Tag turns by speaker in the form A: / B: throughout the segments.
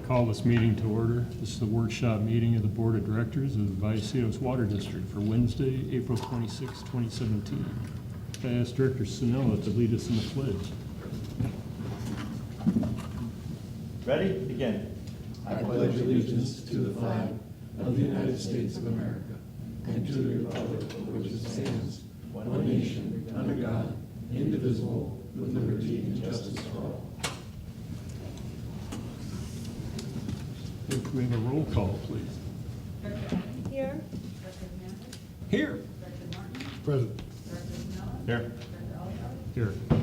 A: call this meeting to order. This is the workshop meeting of the Board of Directors of the Vallecitos Water District for Wednesday, April 26, 2017. I ask Director Sinella to lead us in the pledge.
B: Ready? Begin.
C: I pledge allegiance to the flag of the United States of America and to the republic for which it stands, one nation, under God, indivisible, with liberty and justice for all.
A: If we have a roll call, please.
D: Here.
A: Here.
C: Present.
B: Here.
A: Here. Okay,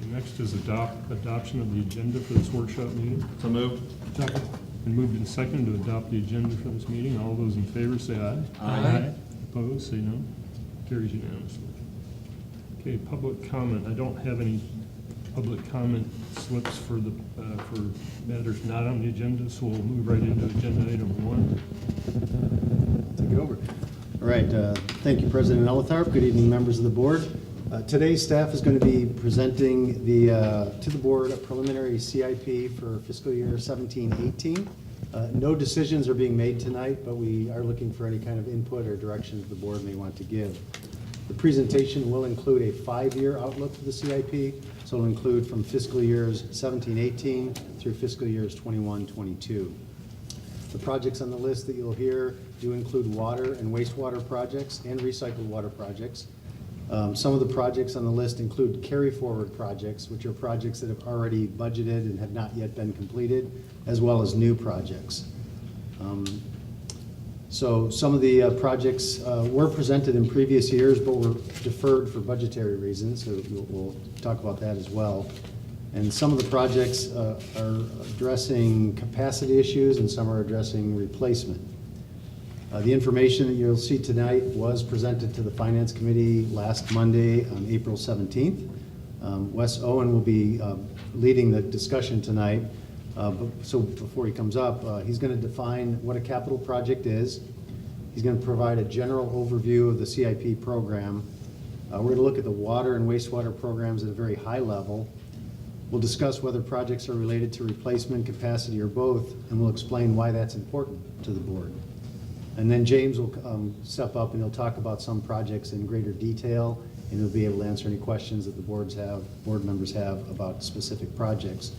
A: next is adoption of the agenda for this workshop meeting.
B: So moved.
C: Second.
A: Been moved and seconded to adopt the agenda for this meeting. All those in favor say aye.
B: Aye.
A: Opposed, say no. Carries unanimously. Okay, public comment. I don't have any public comment slips for matters not on the agenda, so we'll move right into agenda item 1.
E: Take it over. All right, thank you, President Elitharp. Good evening, members of the board. Today, staff is going to be presenting to the board a preliminary CIP for fiscal year 17-18. No decisions are being made tonight, but we are looking for any kind of input or direction the board may want to give. The presentation will include a 5-year outlook for the CIP, so it'll include from fiscal years 17-18 through fiscal years 21-22. The projects on the list that you'll hear do include water and wastewater projects and recycled water projects. Some of the projects on the list include carry-forward projects, which are projects that have already budgeted and have not yet been completed, as well as new projects. So some of the projects were presented in previous years, but were deferred for budgetary reasons, so we'll talk about that as well. And some of the projects are addressing capacity issues, and some are addressing replacement. The information that you'll see tonight was presented to the Finance Committee last Monday on April 17th. Wes Owen will be leading the discussion tonight. So before he comes up, he's going to define what a capital project is. He's going to provide a general overview of the CIP program. We're going to look at the water and wastewater programs at a very high level. We'll discuss whether projects are related to replacement, capacity, or both, and we'll explain why that's important to the board. And then James will step up and he'll talk about some projects in greater detail, and he'll be able to answer any questions that the board members have about specific projects.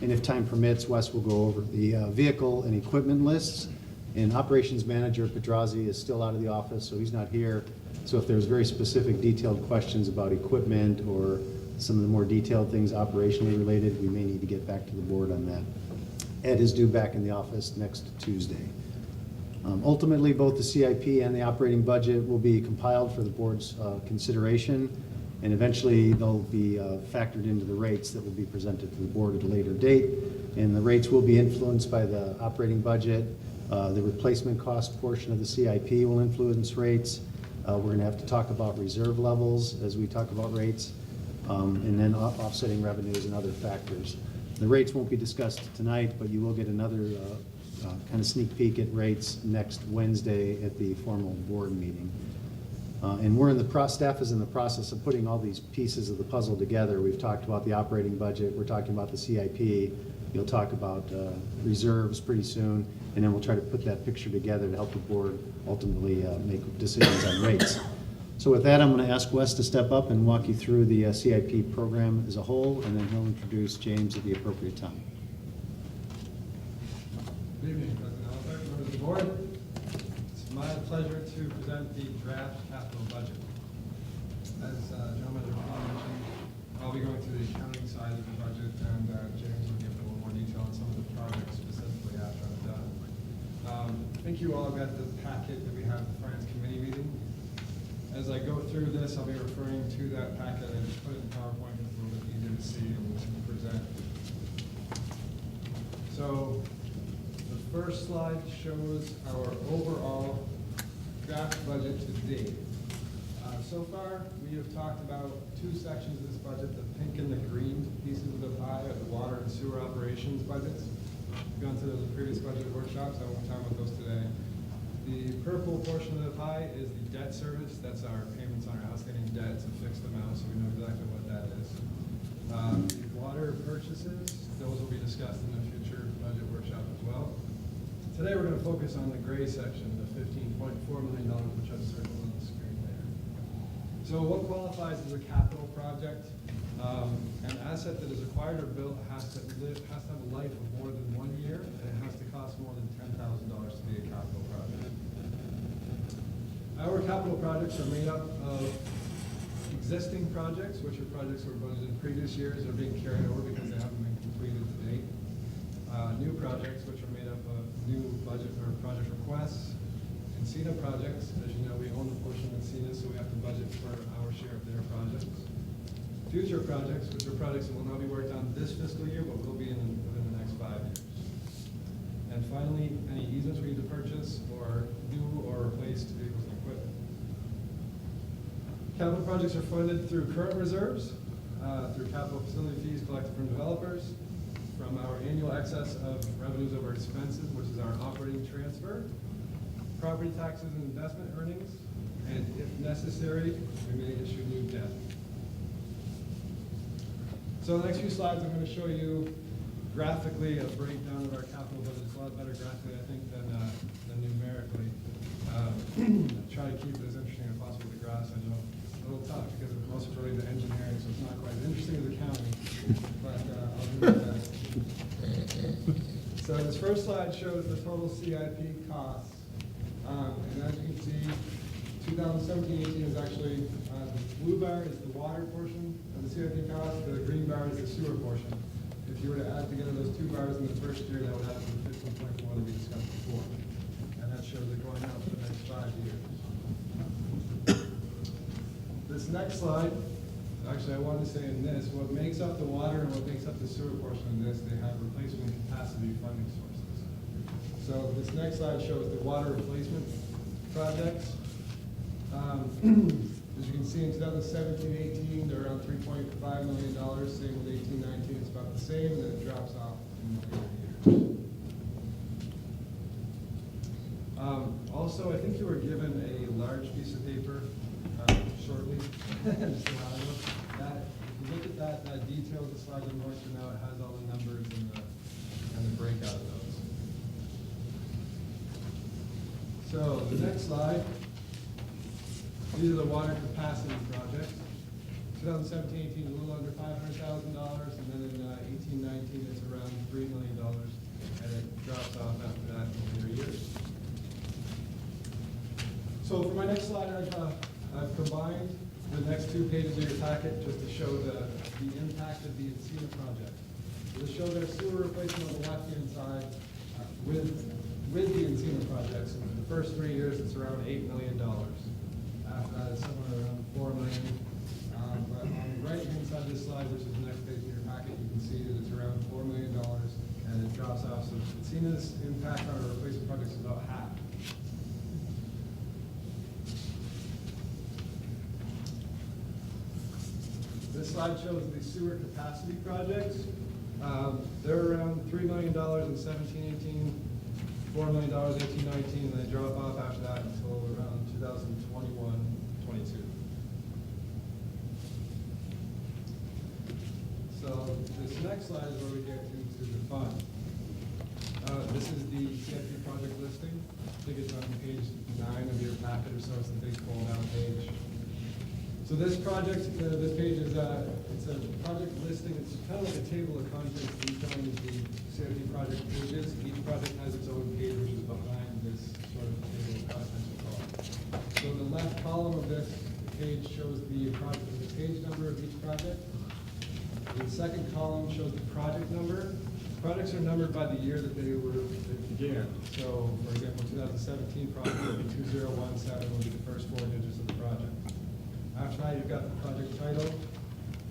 E: And if time permits, Wes will go over the vehicle and equipment lists. And Operations Manager Pedrazi is still out of the office, so he's not here. So if there's very specific detailed questions about equipment or some of the more detailed things operationally related, we may need to get back to the board on that. Ed is due back in the office next Tuesday. Ultimately, both the CIP and the operating budget will be compiled for the board's consideration, and eventually they'll be factored into the rates that will be presented to the board at a later date. And the rates will be influenced by the operating budget. The replacement cost portion of the CIP will influence rates. We're going to have to talk about reserve levels as we talk about rates, and then offsetting revenues and other factors. The rates won't be discussed tonight, but you will get another kind of sneak peek at rates next Wednesday at the formal board meeting. And staff is in the process of putting all these pieces of the puzzle together. We've talked about the operating budget, we're talking about the CIP, you'll talk about reserves pretty soon, and then we'll try to put that picture together to help the board ultimately make decisions on rates. So with that, I'm going to ask Wes to step up and walk you through the CIP program as a whole, and then he'll introduce James at the appropriate time.
F: Good evening, President Elitharp, members of the board. It's my pleasure to present the draft capital budget. As gentlemen mentioned, I'll be going through the accounting side of the budget, and James will give a little more detail on some of the projects specifically after I'm done. I think you all got the packet that we had at the Finance Committee meeting. As I go through this, I'll be referring to that packet. I just put it in PowerPoint because it's a little bit easier to see and to present. So, the first slide shows our overall draft budget to date. So far, we have talked about 2 sections of this budget, the pink and the green pieces of the pie of the water and sewer operations budgets. We've gone through those in previous budget workshops, I won't talk about those today. The purple portion of the pie is the debt service. That's our payments on our outstanding debt. It's a fixed amount, so we know exactly what that is. Water purchases, those will be discussed in a Today, we're going to focus on the gray section, the $15.4 million, which I've circled on the screen there. So what qualifies as a capital project? An asset that is acquired or built has to have a life of more than 1 year, and it has to cost more than $10,000 to be a capital project. Our capital projects are made up of existing projects, which are projects that were budgeted in previous years, are being carried over because they haven't been completed to date. New projects, which are made up of new budget or project requests. Encina projects, as you know, we own a portion of Encina, so we have to budget for our share of their projects. Future projects, which are projects that will not be worked on this fiscal year, but will be within the next 5 years. And finally, any easements we need to purchase or new or replace vehicles and equipment. Capital projects are funded through current reserves, through capital facility fees collected from developers, from our annual excess of revenues over expenses, which is our operating transfer, property taxes and investment earnings, and if necessary, we may issue new debt. So the next few slides, I'm going to show you graphically a breakdown of our capital budget. It's a lot better graphically, I think, than numerically. Try to keep it as interesting as possible with the graphs. I know it's a little tough because most of it's related to engineering, so it's not quite as interesting as accounting, but I'll do my best. So this first slide shows the total CIP costs. And as you can see, 2017-18 is actually, the blue bar is the water portion of the CIP cost, the green bar is the sewer portion. If you were to add together those two bars in the first year, that would have the 15.1 that we discussed before. And that shows it going out for the next 5 years. This next slide, actually I wanted to say in this, what makes up the water and what makes up the sewer portion of this, they have replacement capacity funding sources. So this next slide shows the water replacement projects. As you can see, in 2017-18, they're around $3.5 million. Same with 18-19, it's about the same, and then it drops off in the later years. Also, I think you were given a large piece of paper shortly. Just a while ago. If you look at that details the slide I'm going through now, it has all the numbers and the breakout of those. So the next slide. These are the water capacity projects. 2017-18, a little under $500,000, and then in 18-19, it's around $3 million, and it drops off after that in later years. So for my next slide, I've combined the next 2 pages of your packet just to show the impact of the Encina project. So this shows our sewer replacement on the left-hand side with the Encina projects. In the first 3 years, it's around $8 million. After that, it's somewhere around $4 million. But on the right-hand side of this slide, which is the next page in your packet, you can see that it's around $4 million, and it drops off. So Encina's impact on our replacement projects is about half. This slide shows the sewer capacity projects. They're around $3 million in 17-18, $4 million 18-19, and they drop off after that until around 2021-22. So this next slide is where we get into the fund. This is the CIP project listing. I think it's on page 9 of your packet or so. It's the big fold-out page. So this project, this page is it's a project listing. It's kind of like a table of contents detailing the CIP project pages. Each project has its own page, which is behind this sort of table of contents we call it. So the left column of this page shows the page number of each project. The second column shows the project number. Projects are numbered by the year that they began. So, for example, 2017 project would be 2017 would be the first 4 digits of the project. After that, you've got the project title,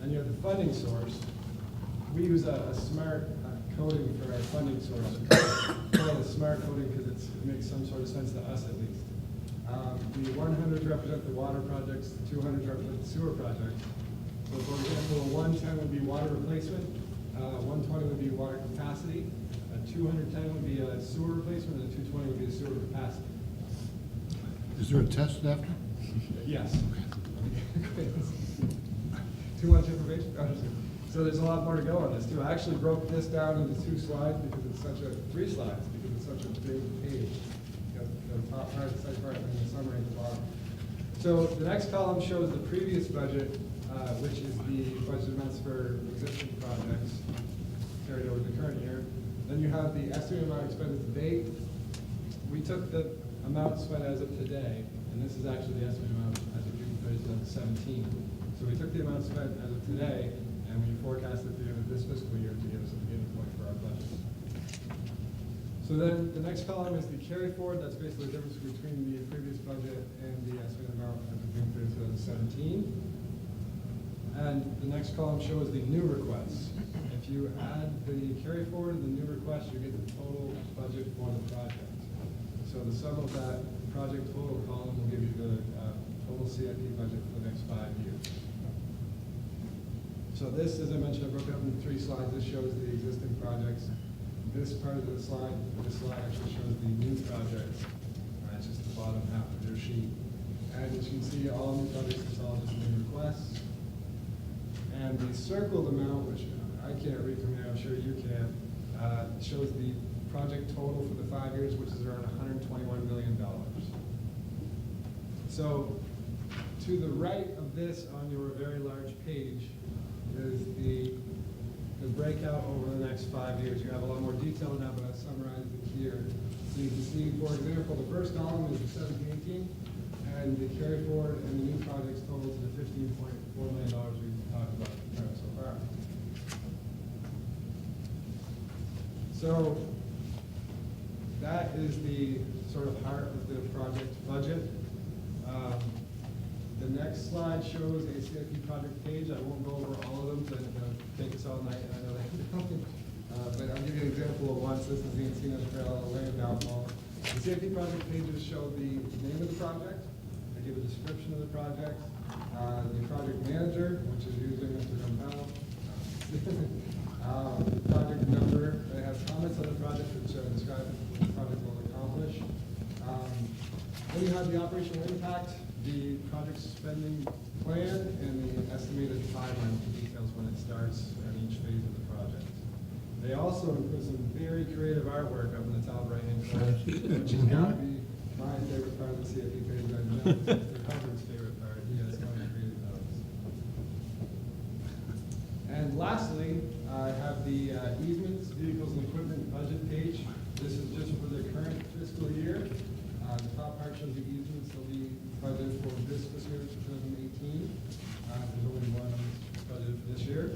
F: and you have the funding source. We use a smart coding for our funding source. We call it a smart coding because it makes some sort of sense to us at least. The 100s represent the water projects, the 200s represent the sewer projects. So for example, a 110 would be water replacement, 120 would be water capacity, a 210 would be a sewer replacement, and a 220 would be a sewer capacity.
C: Is there a test after?
F: Yes. Too much information? So there's a lot more to go on this too. I actually broke this down into 2 slides because it's such a, 3 slides because it's such a big page. You got the top part, the second part, and then the summary at the bottom. So the next column shows the previous budget, which is the budget amounts for existing projects carried over the current year. Then you have the estimated amount expended to date. We took the amount spent as of today, and this is actually the estimated amount as of June 30th, 2017. So we took the amount spent as of today, and we forecasted the end of this fiscal year to give us a beginning point for our budget. So then the next column is the carry forward. That's basically the difference between the previous budget and the estimated amount as of June 30th, 2017. And the next column shows the new requests. If you add the carry forward and the new request, you get the total budget for the project. So the sum of that project total column will give you the total CIP budget for the next 5 years. So this, as I mentioned, I broke it up into 3 slides. This shows the existing projects. This part of the slide, this slide actually shows the new projects. It's just the bottom half of your sheet. And as you can see, all new projects, it's all just new requests. And the circled amount, which I can't read from here, I'm sure you can, shows the project total for the 5 years, which is around $121 million. So to the right of this on your very large page is the breakout over the next 5 years. You have a lot more detail now, but I summarized it here. So you can see, for example, the first column is the 17-18, and the carry forward and the new projects total to the $15.4 million we've talked about so far. So that is the sort of heart of the project budget. The next slide shows a CIP project page. I won't go over all of them because it's going to take us all night, and I know that. But I'll give you an example of one. So this is the Encino Trail Land Downfall. The CIP project pages show the name of the project. They give a description of the project. The project manager, which is usually Mr. Gumpel. The project number. They have comments on the project which describe what the project will accomplish. Then you have the operational impact, the project spending plan, and the estimated timeline, which details when it starts and each phase of the project. They also include some very creative artwork up in the top right-hand corner, which has got to be my favorite part of the CIP page. I know it's Mr. Hubbard's favorite part. He has so many creative those. And lastly, I have the easements, vehicles, and equipment budget page. This is just for the current fiscal year. The top part shows the easements. They'll be budgeted for this fiscal year, 2018. There's only one budgeted for this year.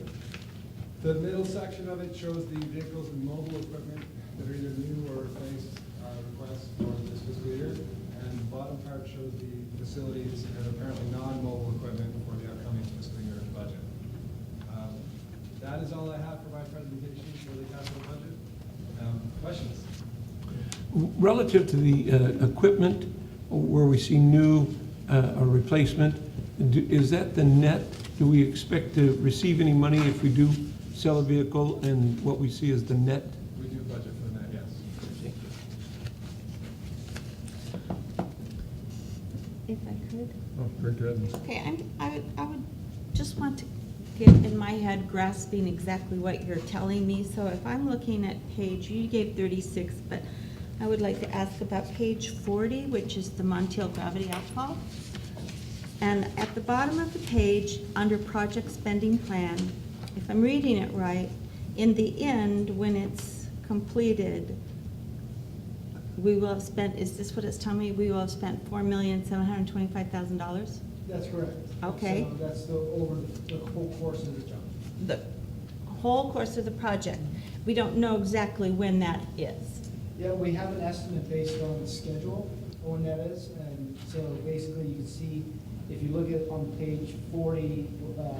F: The middle section of it shows the vehicles and mobile equipment that are either new or replaced requests for this fiscal year. And the bottom part shows the facilities and apparently non-mobile equipment for the upcoming fiscal year budget. That is all I have for my presentation for the capital budget. Questions?
G: Relative to the equipment, where we see new or replacement, is that the net? Do we expect to receive any money if we do sell a vehicle, and what we see is the net?
F: We do budget for that, yes.
G: Thank you.
D: If I could.
A: Oh, very good.
D: Okay, I would just want to get in my head grasping exactly what you're telling me. So if I'm looking at page, you gave 36, but I would like to ask about page 40, which is the Montiel gravity outfall. And at the bottom of the page, under project spending plan, if I'm reading it right, in the end, when it's completed, we will have spent, is this what it's telling me? We will have spent $4,725,000?
H: That's correct.
D: Okay.
H: So that's over the whole course of the job.
D: The whole course of the project. We don't know exactly when that is.
H: Yeah, we have an estimate based on the schedule of when that is, and so basically you can see, if you look at on page 40,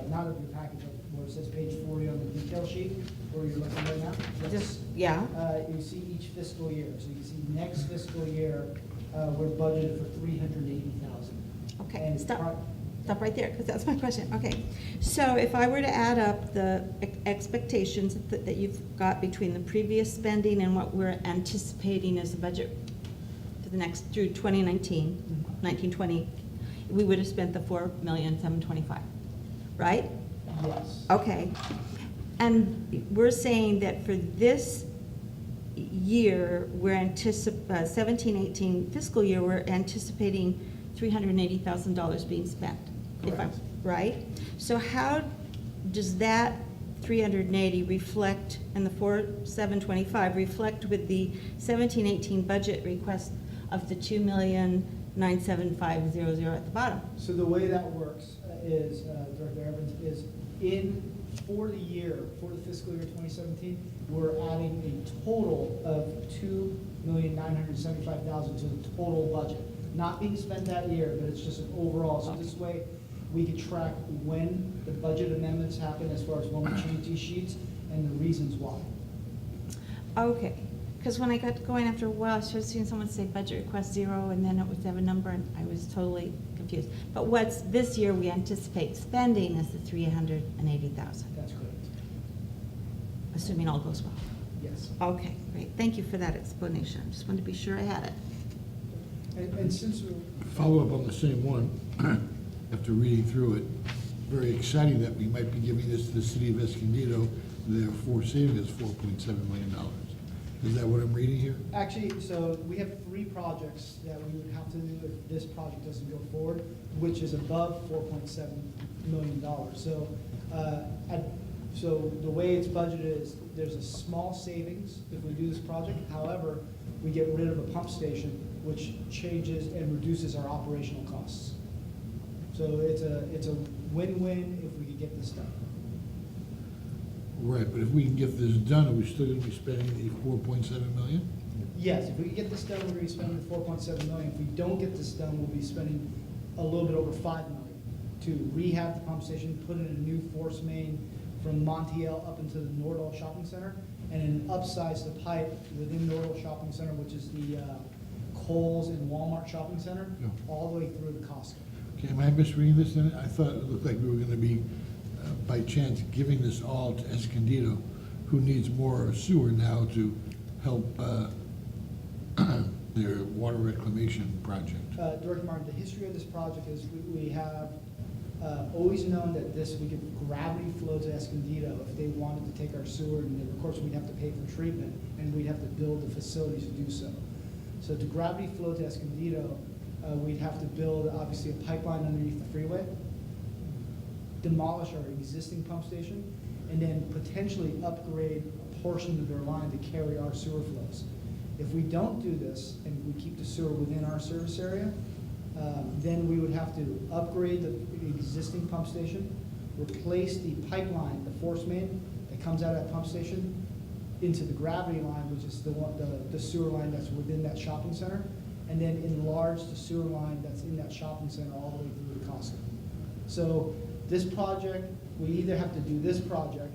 H: not of your package, but where it says page 40 on the detail sheet, where you're looking right now.
D: Just, yeah,
H: You see each fiscal year, so you can see next fiscal year, we're budgeted for $380,000.
D: okay,
H: And
D: stop right there, because that's my question. Okay, so if I were to add up the expectations that you've got between the previous spending and what we're anticipating as a budget for the next, through 2019, 1920, we would have spent the $4,725,000, right?
H: Yes.
D: Okay, And we're saying that for this year, we're 17-18 fiscal year, we're anticipating $380,000 being spent. if I'm-
H: Correct.
D: Right? So how does that 380 reflect, and the 4725 reflect with the 17-18 budget request of the 2,975,000 at the bottom?
H: So the way that works is, Director Evans, is for the year, for the fiscal year 2017, we're adding a total of $2,975,000 to the total budget. Not being spent that year, but it's just an overall, so this way we can track when the budget amendments happen as far as when we change these sheets and the reasons why.
D: Okay, because when I got going after a while, I started seeing someone say budget request 0, and then it would have a number, and I was totally confused. But what's this year we anticipate spending is the 380,000,
H: That's correct.
D: assuming all goes well.
H: Yes.
D: Okay, great, thank you for that explanation, I just wanted to be sure I had it.
H: And since we're,
C: Follow up on the same one, after reading through it, very exciting that we might be giving this to the city of Escondido, therefore saving us $4.7 million. Is that what I'm reading here?
H: actually, so we have 3 projects that we would have to do if this project doesn't go forward, which is above $4.7 million. So, so the way it's budgeted is, there's a small savings if we do this project. However, we get rid of a pump station, which changes and reduces our operational costs. So it's a win-win if we could get this done.
C: Right, but if we can get this done, are we still gonna be spending the $4.7 million?
H: Yes, if we can get this done, we're gonna be spending $4.7 million. If we don't get this done, we'll be spending a little bit over $5 million to rehab the pump station, put in a new force main from Montiel up into the Nordal Shopping Center, and then upsize the pipe within Nordal Shopping Center, which is the Kohl's and Walmart Shopping Center,
C: Yeah.
H: all the way through to Costco.
C: Okay, am I misreading this then? I thought it looked like we were gonna be, by chance, giving this all to Escondido, who needs more sewer now to help their water reclamation project.
H: Director Martin, the history of this project is we have always known that we could gravity flow to Escondido if they wanted to take our sewer, and then, of course, we'd have to pay for treatment, and we'd have to build the facilities to do so. So to gravity flow to Escondido, we'd have to build, obviously, a pipeline underneath the freeway, demolish our existing pump station, and then potentially upgrade a portion of their line to carry our sewer flows. If we don't do this, and we keep the sewer within our service area, then we would have to upgrade the existing pump station, replace the pipeline, the force main that comes out of that pump station into the gravity line, which is the sewer line that's within that shopping center, and then enlarge the sewer line that's in that shopping center all the way through to Costco. So this project, we either have to do this project,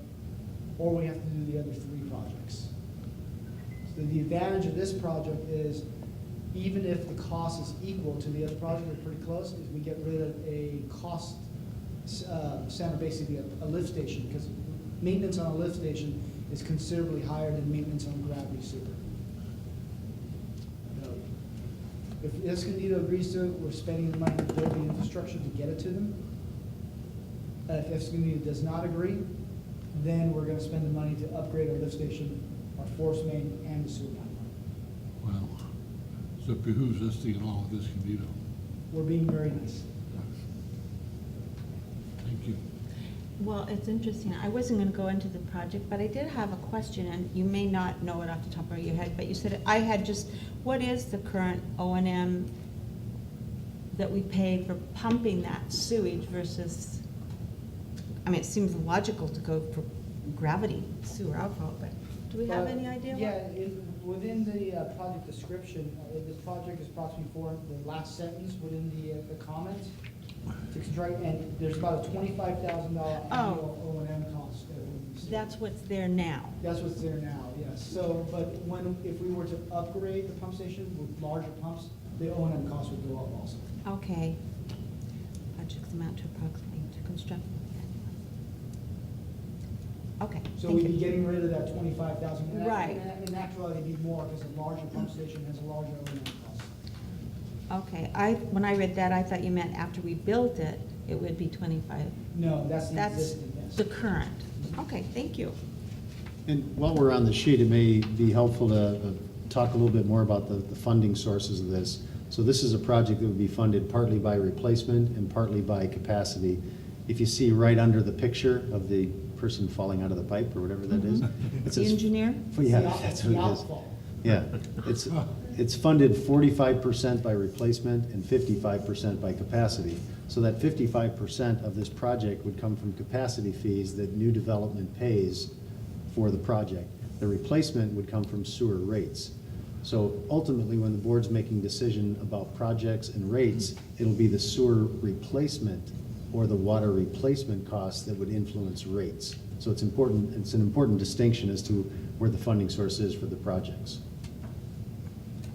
H: or we have to do the other 3 projects. So the advantage of this project is, even if the cost is equal to the other project, or pretty close, is we get rid of a cost center, basically a lift station, because maintenance on a lift station is considerably higher than maintenance on gravity sewer. If Escondido agrees to it, we're spending the money to build the infrastructure to get it to them. If Escondido does not agree, then we're gonna spend the money to upgrade our lift station, our force main, and the sewer pipeline.
C: Wow. So it behooves us to get along with Escondido.
H: We're being very nice.
C: Thank you.
D: Well, it's interesting, I wasn't gonna go into the project, but I did have a question, and you may not know it off the top of your head, but you said, I had just, what is the current O&M that we pay for pumping that sewage versus, I mean, it seems logical to go for gravity sewer outfall, but do we have any idea? what-
H: Yeah, within the project description, the project is approximately the last sentence within the comments. To construct, and there's about a $25,000 annual O&M cost that we see.
D: That's what's there now.
H: That's what's there now, yes. So, but if we were to upgrade the pump station with larger pumps, the O&M cost would go up also.
D: Okay. Projects amount to approximately to construct. Okay,
H: So
D: thank
H: we'd be
D: you.
H: getting rid of that 25,000.
D: Right.
H: In actuality, it'd be more, because a larger pump station has a larger O&M cost.
D: Okay, when I read that, I thought you meant after we built it, it would be 25.
H: No, that's the
D: That's
H: existing, yes.
D: the current. Okay, thank you.
E: And while we're on the sheet, it may be helpful to talk a little bit more about the funding sources of this. So this is a project that would be funded partly by replacement and partly by capacity. If you see right under the picture of the person falling out of the pipe or whatever that is. it
D: The
E: says-
D: engineer?
E: Yeah,
H: It's the
E: that's what it is.
H: outfall.
E: Yeah, it's funded 45% by replacement and 55% by capacity. So that 55% of this project would come from capacity fees that new development pays for the project. The replacement would come from sewer rates. So ultimately, when the board's making decision about projects and rates, it'll be the sewer replacement or the water replacement costs that would influence rates. So it's important, it's an important distinction as to where the funding source is for the projects.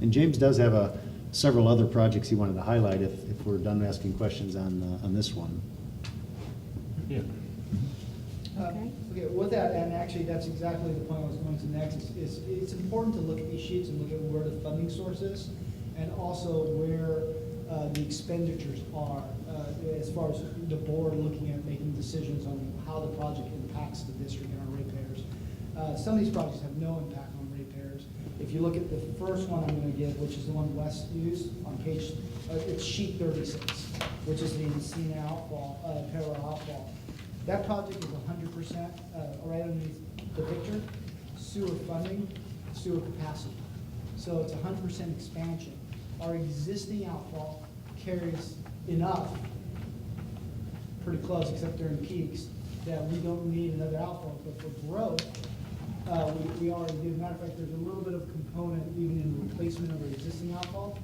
E: And James does have several other projects he wanted to highlight if we're done asking questions on this one.
A: Yeah.
D: Okay.
H: Okay, with that, and actually, that's exactly the point I was going to next, is it's important to look at these sheets and look at where the funding source is, and also where the expenditures are, as far as the board looking at making decisions on how the project impacts the district and our ratepayers. Some of these projects have no impact on ratepayers. If you look at the first one I'm gonna give, which is the one Wes used on page, it's sheet 36, which is the Encina outfall, parallel outfall. That project is 100%, right underneath the picture, sewer funding, sewer capacity. So it's 100% expansion. Our existing outfall carries enough, pretty close except during peaks, that we don't need another outfall. But for growth, we already do. Matter of fact, there's a little bit of component even in replacement of our existing outfall,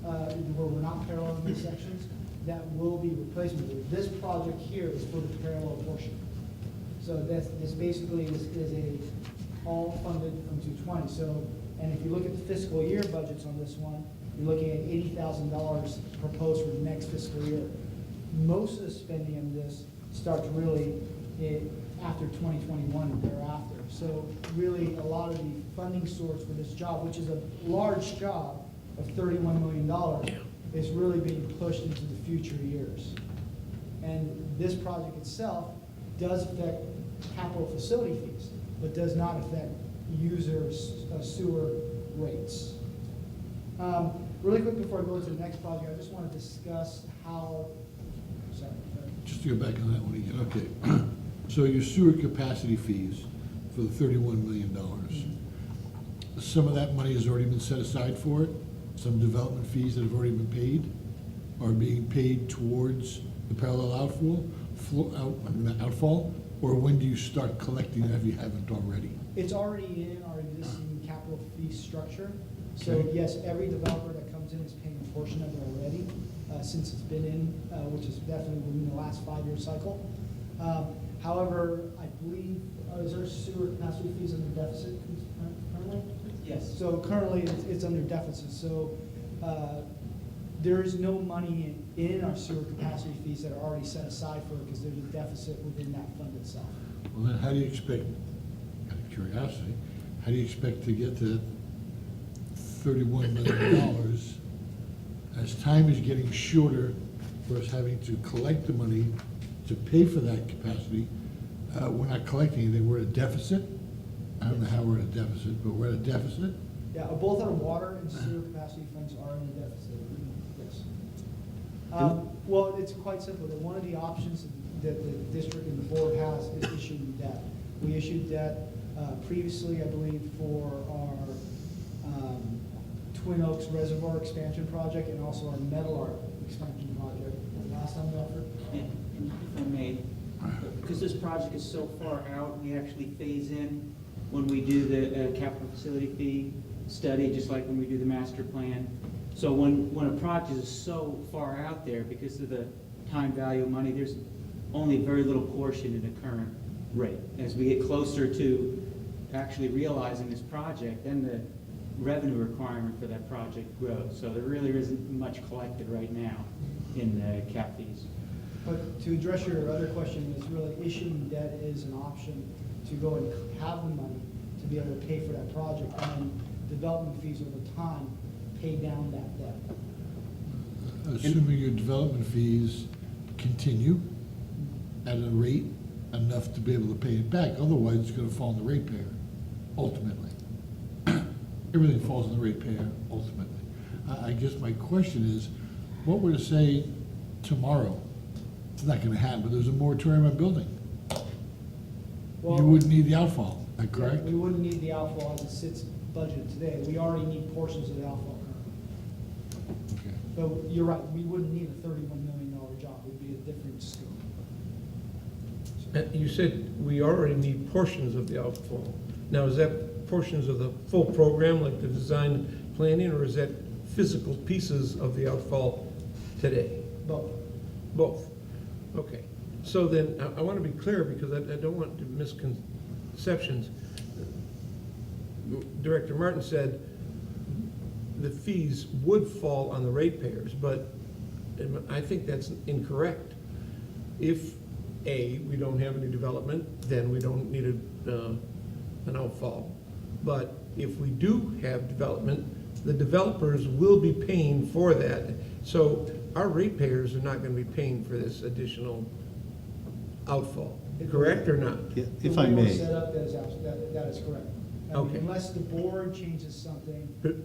H: where we're not parallel in these sections. That will be replacement. This project here is for the parallel portion. So this basically is all funded from 220. So, and if you look at the fiscal year budgets on this one, you're looking at $80,000 proposed for the next fiscal year. Most of the spending on this starts really after 2021 and thereafter. So really, a lot of the funding source for this job, which is a large job of $31 million, is really being pushed into the future years. And this project itself does affect capital facility fees, but does not affect users' sewer rates. Really quick before I go to the next project, I just want to discuss how, sorry.
C: Just to go back on that one again, okay. So your sewer capacity fees for the $31 million, some of that money has already been set aside for it? Some development fees that have already been paid are being paid towards the parallel outfall? Or when do you start collecting that if you haven't already?
H: It's already in our existing capital fee structure. So
C: Okay.
H: yes, every developer that comes in is paying a portion of it already, since it's been in, which is definitely within the last 5-year cycle. However, I believe, is our sewer capacity fees under deficit currently?
I: Yes.
H: So currently, it's under deficit, so there is no money in our sewer capacity fees that are already set aside for it, because there's a deficit within that fund itself.
C: Well, then how do you expect, out of curiosity, how do you expect to get to $31 million as time is getting shorter for us having to collect the money to pay for that capacity? We're not collecting anything, we're at a deficit. I don't know how we're at a deficit, but we're at a deficit.
H: Yeah, both our water and sewer capacity funds are in a deficit, yes. Well, it's quite simple. That one of the options that the district and the board has is issuing debt. We issued debt previously, I believe, for our Twin Oaks Reservoir expansion project and also our Metal Art expansion project. Last time we offered.
I: And if I may, because this project is so far out, we actually phase in when we do the capital facility fee study, just like when we do the master plan. So when a project is so far out there, because of the time value of money, there's only a very little portion in the current rate. As we get closer to actually realizing this project, then the revenue requirement for that project grows. So there really isn't much collected right now in the cap fees.
H: But to address your other question, is really issuing debt is an option to go and have the money to be able to pay for that project, and development fees over time pay down that debt.
C: Assuming your development fees continue at a rate
J: enough to be able to pay it back. Otherwise, it's gonna fall on the ratepayer, ultimately. Everything falls on the ratepayer, ultimately. I guess my question is, what were to say tomorrow? It's not gonna happen, but there's a moratorium on building.
H: Well,
J: You wouldn't need the outfall, is that correct?
H: We wouldn't need the outfall as it sits budgeted today. We already need portions of the outfall currently.
J: Okay.
H: But you're right, we wouldn't need a $31 million job. It would be a different scope.
G: You said we already need portions of the outfall. Now, is that portions of the full program, like the design and planning, or is that physical pieces of the outfall today?
H: Both.
G: Both. Okay. So then, I want to be clear, because I don't want misconceptions. Director Martin said the fees would fall on the ratepayers, but I think that's incorrect. If, A, we don't have any development, then we don't need an outfall. But if we do have development, the developers will be paying for that. So our ratepayers are not going to be paying for this additional outfall, correct or not?
E: Yeah, if I
H: The way
E: may.
H: we're set up, that is correct. I mean,
G: Okay.
H: unless the board changes something,
G: But-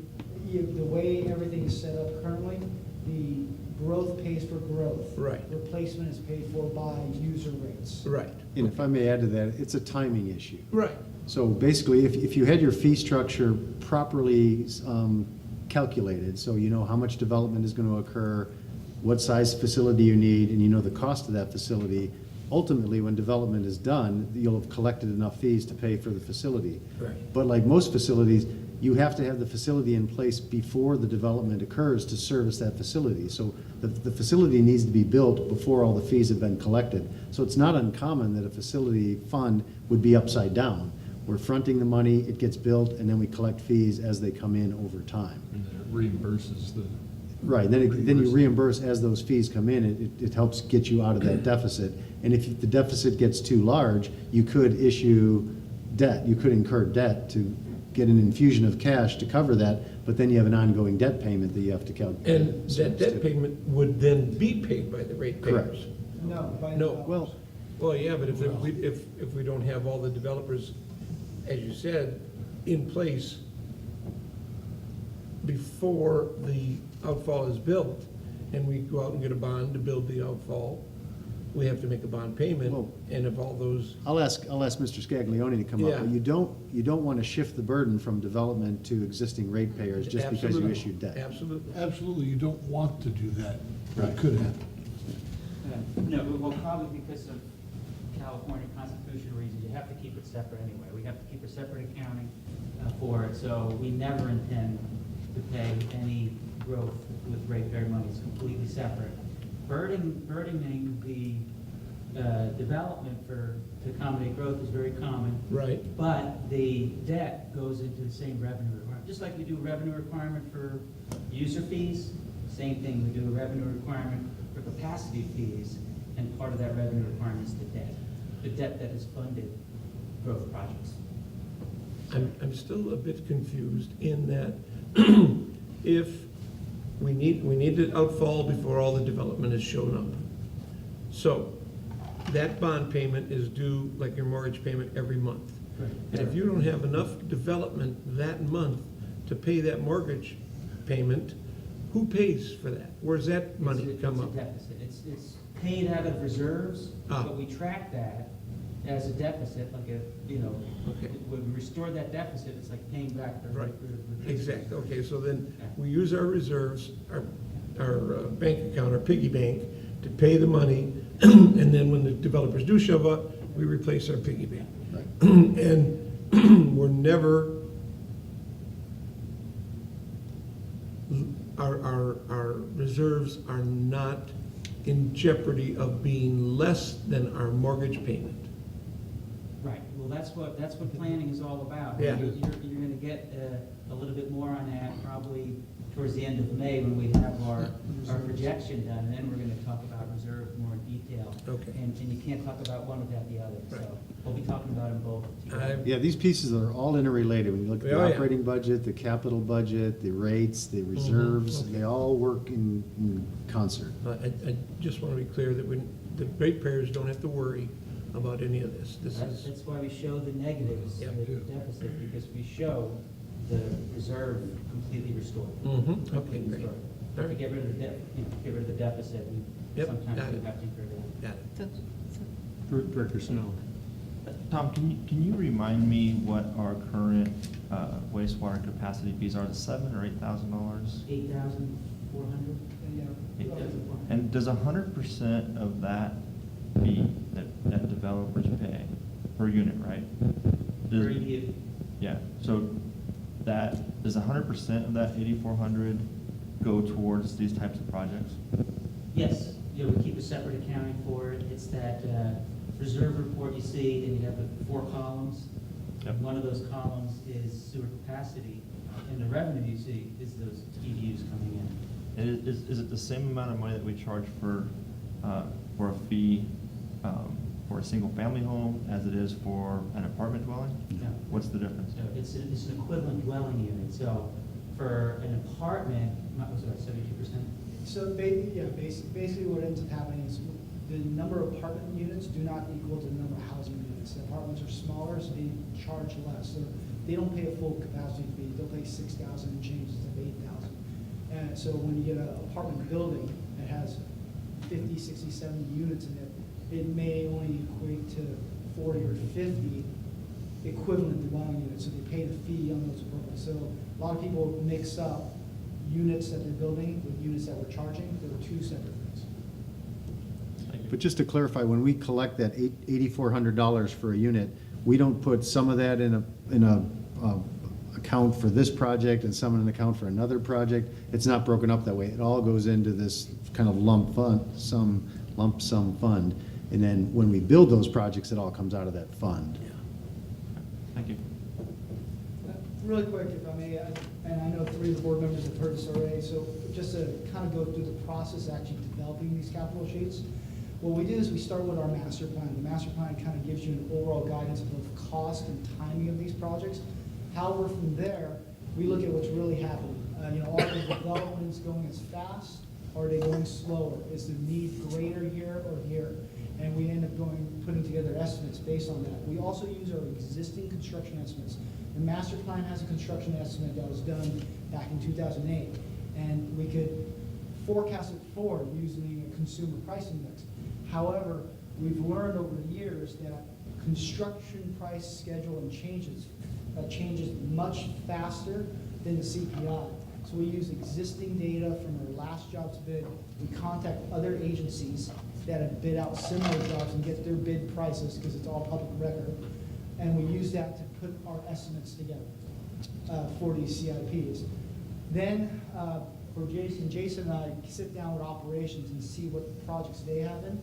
H: the way everything is set up currently, the growth pays for growth.
G: Right.
H: Replacement is paid for by user rates.
G: Right.
E: And if I may add to that, it's a timing issue.
G: Right.
E: So basically, if you had your fee structure properly calculated, so you know how much development is going to occur, what size facility you need, and you know the cost of that facility, ultimately, when development is done, you'll have collected enough fees to pay for the facility.
G: Right.
E: But like most facilities, you have to have the facility in place before the development occurs to service that facility. So the facility needs to be built before all the fees have been collected. So it's not uncommon that a facility fund would be upside down. We're fronting the money, it gets built, and then we collect fees as they come in over time.
A: And then it reimburses the.
E: Right, then you reimburse as those fees come in, it helps get you out of that deficit. And if the deficit gets too large, you could issue debt, you could incur debt to get an infusion of cash to cover that, but then you have an ongoing debt payment that you have to calculate.
G: And that debt payment would then be paid by the ratepayers?
E: Correct.
H: No, by
G: No.
H: developers.
E: Well,
G: Yeah, but if we don't have all the developers, as you said, in place before the outfall is built, and we go out and get a bond to build the outfall, we have to make a bond payment,
E: Well-
G: and if all those,
E: I'll ask Mr. Scaglione to come up,
G: Yeah.
E: but you don't want to shift the burden from development to existing ratepayers just because you
G: Absolutely.
E: issued debt.
G: Absolutely.
J: Absolutely, you don't want to do that, but
E: Right.
J: it could happen.
I: No, well, probably because of California constitutional reasons, you have to keep it separate anyway. We have to keep a separate accounting for it, so we never intend to pay any growth with ratepayer money. It's completely separate. Burdening the development to accommodate growth is very common.
G: Right.
I: But the debt goes into the same revenue requirement. Just like we do a revenue requirement for user fees, same thing, we do a revenue requirement for capacity fees, and part of that revenue requirement is the debt that is funded growth projects.
G: I'm still a bit confused in that if we need the outfall before all the development has shown up. So that bond payment is due like your mortgage payment every month. And if you don't have enough development that month to pay that mortgage payment, who pays for that? Where's that money come up?
I: It's a deficit. It's paid out of reserves,
G: Ah.
I: but we track that as a deficit, like
G: Okay.
I: when we restore that deficit, it's like paying back the.
G: Right.
I: the-
G: Exactly, okay, so then we use our reserves, our bank account, our piggy bank, to pay the money, and then when the developers do show up, we replace our piggy bank. And we're never, our reserves are not in jeopardy of being less than our mortgage payment.
I: Right, well, that's what planning is all about.
G: Yeah.
I: You're gonna get a little bit more on that probably towards the end of May when we have our projection done, and then we're gonna talk about reserve more in detail.
G: Okay.
I: And you can't talk about one without the other,
G: Right.
I: so we'll be talking about them both together.
E: Yeah, these pieces are all interrelated. When you look at the
G: Oh, yeah.
E: operating budget, the capital budget, the rates, the reserves,
G: okay.
E: they all work in concert.
G: I just want to be clear that when the ratepayers don't have to worry about any of this. This is,
I: That's why we show the negatives,
G: Yep.
I: the deficit, because we show the reserve completely restored.
G: okay,
I: Completely
G: great.
I: restored.
G: All
I: But to
G: right.
I: get rid of the get rid of the deficit, we
G: Yep,
I: sometimes
G: got
I: we
G: it.
I: have to incur that.
G: Got it.
D: So
A: Director Snow.
B: Tom, can you remind me what our current wastewater capacity fees are, the $7,000 or $8,000?
I: 8,400?
B: And does 100% of that fee that developers pay per unit, right? Does-
I: Per year.
B: Yeah, so does 100% of that 8,400 go towards these types of projects?
I: Yes, we keep a separate accounting for it. It's that reserve report you see, then you have the 4 columns.
B: Yep.
I: One of those columns is sewer capacity, and the revenue you see is those TDUs coming in.
B: And is it the same amount of money that we charge for a fee for a single-family home as it is for an apartment dwelling?
I: No.
B: What's the difference?
I: So it's an equivalent dwelling unit. So for an apartment, what was it, 72%?
H: So basically what ends up happening is the number of apartment units do not equal to the number of housing units. The apartments are smaller, so they charge less. So they don't pay a full capacity fee. They'll pay 6,000 and change instead of 8,000. And so when you get an apartment building that has 50, 60, 70 units in it, it may only equate to 40 or 50 equivalent dwelling units. So they pay the fee on those apartments. So a lot of people mix up units that they're building with units that we're charging. They're two separate things.
E: But just to clarify, when we collect that $8,400 for a unit, we don't put some of that in a account for this project and some in an account for another project. It's not broken up that way. It all goes into this kind of lump sum fund. And then when we build those projects, it all comes out of that fund.
B: Thank you.
H: Really quick, if I may, and I know 3 of the board members have heard this already, so just to kind of go through the process of actually developing these capital sheets. What we do is we start with our master plan. The master plan kind of gives you an overall guidance of both cost and timing of these projects. However, from there, we look at what's really happening. Are the developments going as fast? Or are they going slower? Is the need greater here or here? And we end up putting together estimates based on that. We also use our existing construction estimates. The master plan has a construction estimate that was done back in 2008. And we could forecast it forward using a consumer price index. However, we've learned over the years that construction price schedule and changes much faster than the CPI. So we use existing data from our last jobs bid. We contact other agencies that have bid out similar jobs and get their bid prices because it's all public record. And we use that to put our estimates together for these CIPs. Then for Jason and I sit down with operations and see what projects they have in.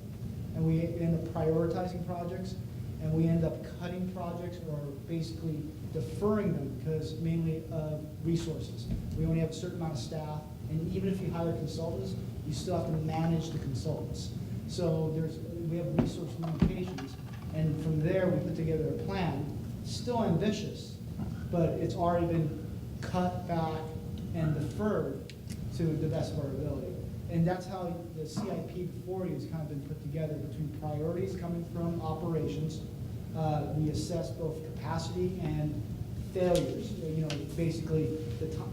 H: And we end up prioritizing projects, and we end up cutting projects or basically deferring them because mainly of resources. We only have a certain amount of staff, and even if you hire consultants, you still have to manage the consultants. So we have resource limitations, and from there we put together a plan, still ambitious, but it's already been cut back and deferred to the best of our ability. And that's how the CIP before you has kind of been put together between priorities coming from operations. We assess both capacity and failures. Basically,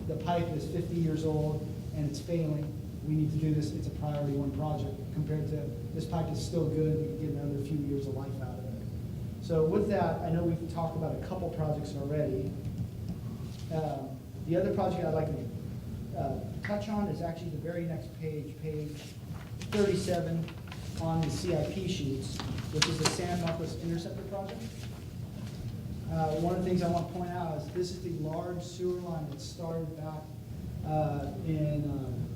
H: the pipe is 50 years old and it's failing. We need to do this. It's a priority 1 project compared to this pipe is still good. We can get another few years of life out of it. So with that, I know we've talked about a couple projects already. The other project I'd like to touch on is actually the very next page, page 37 on the CIP sheets, which is the San Marcos Interceptor project. One of the things I want to point out is this is the large sewer line that started back in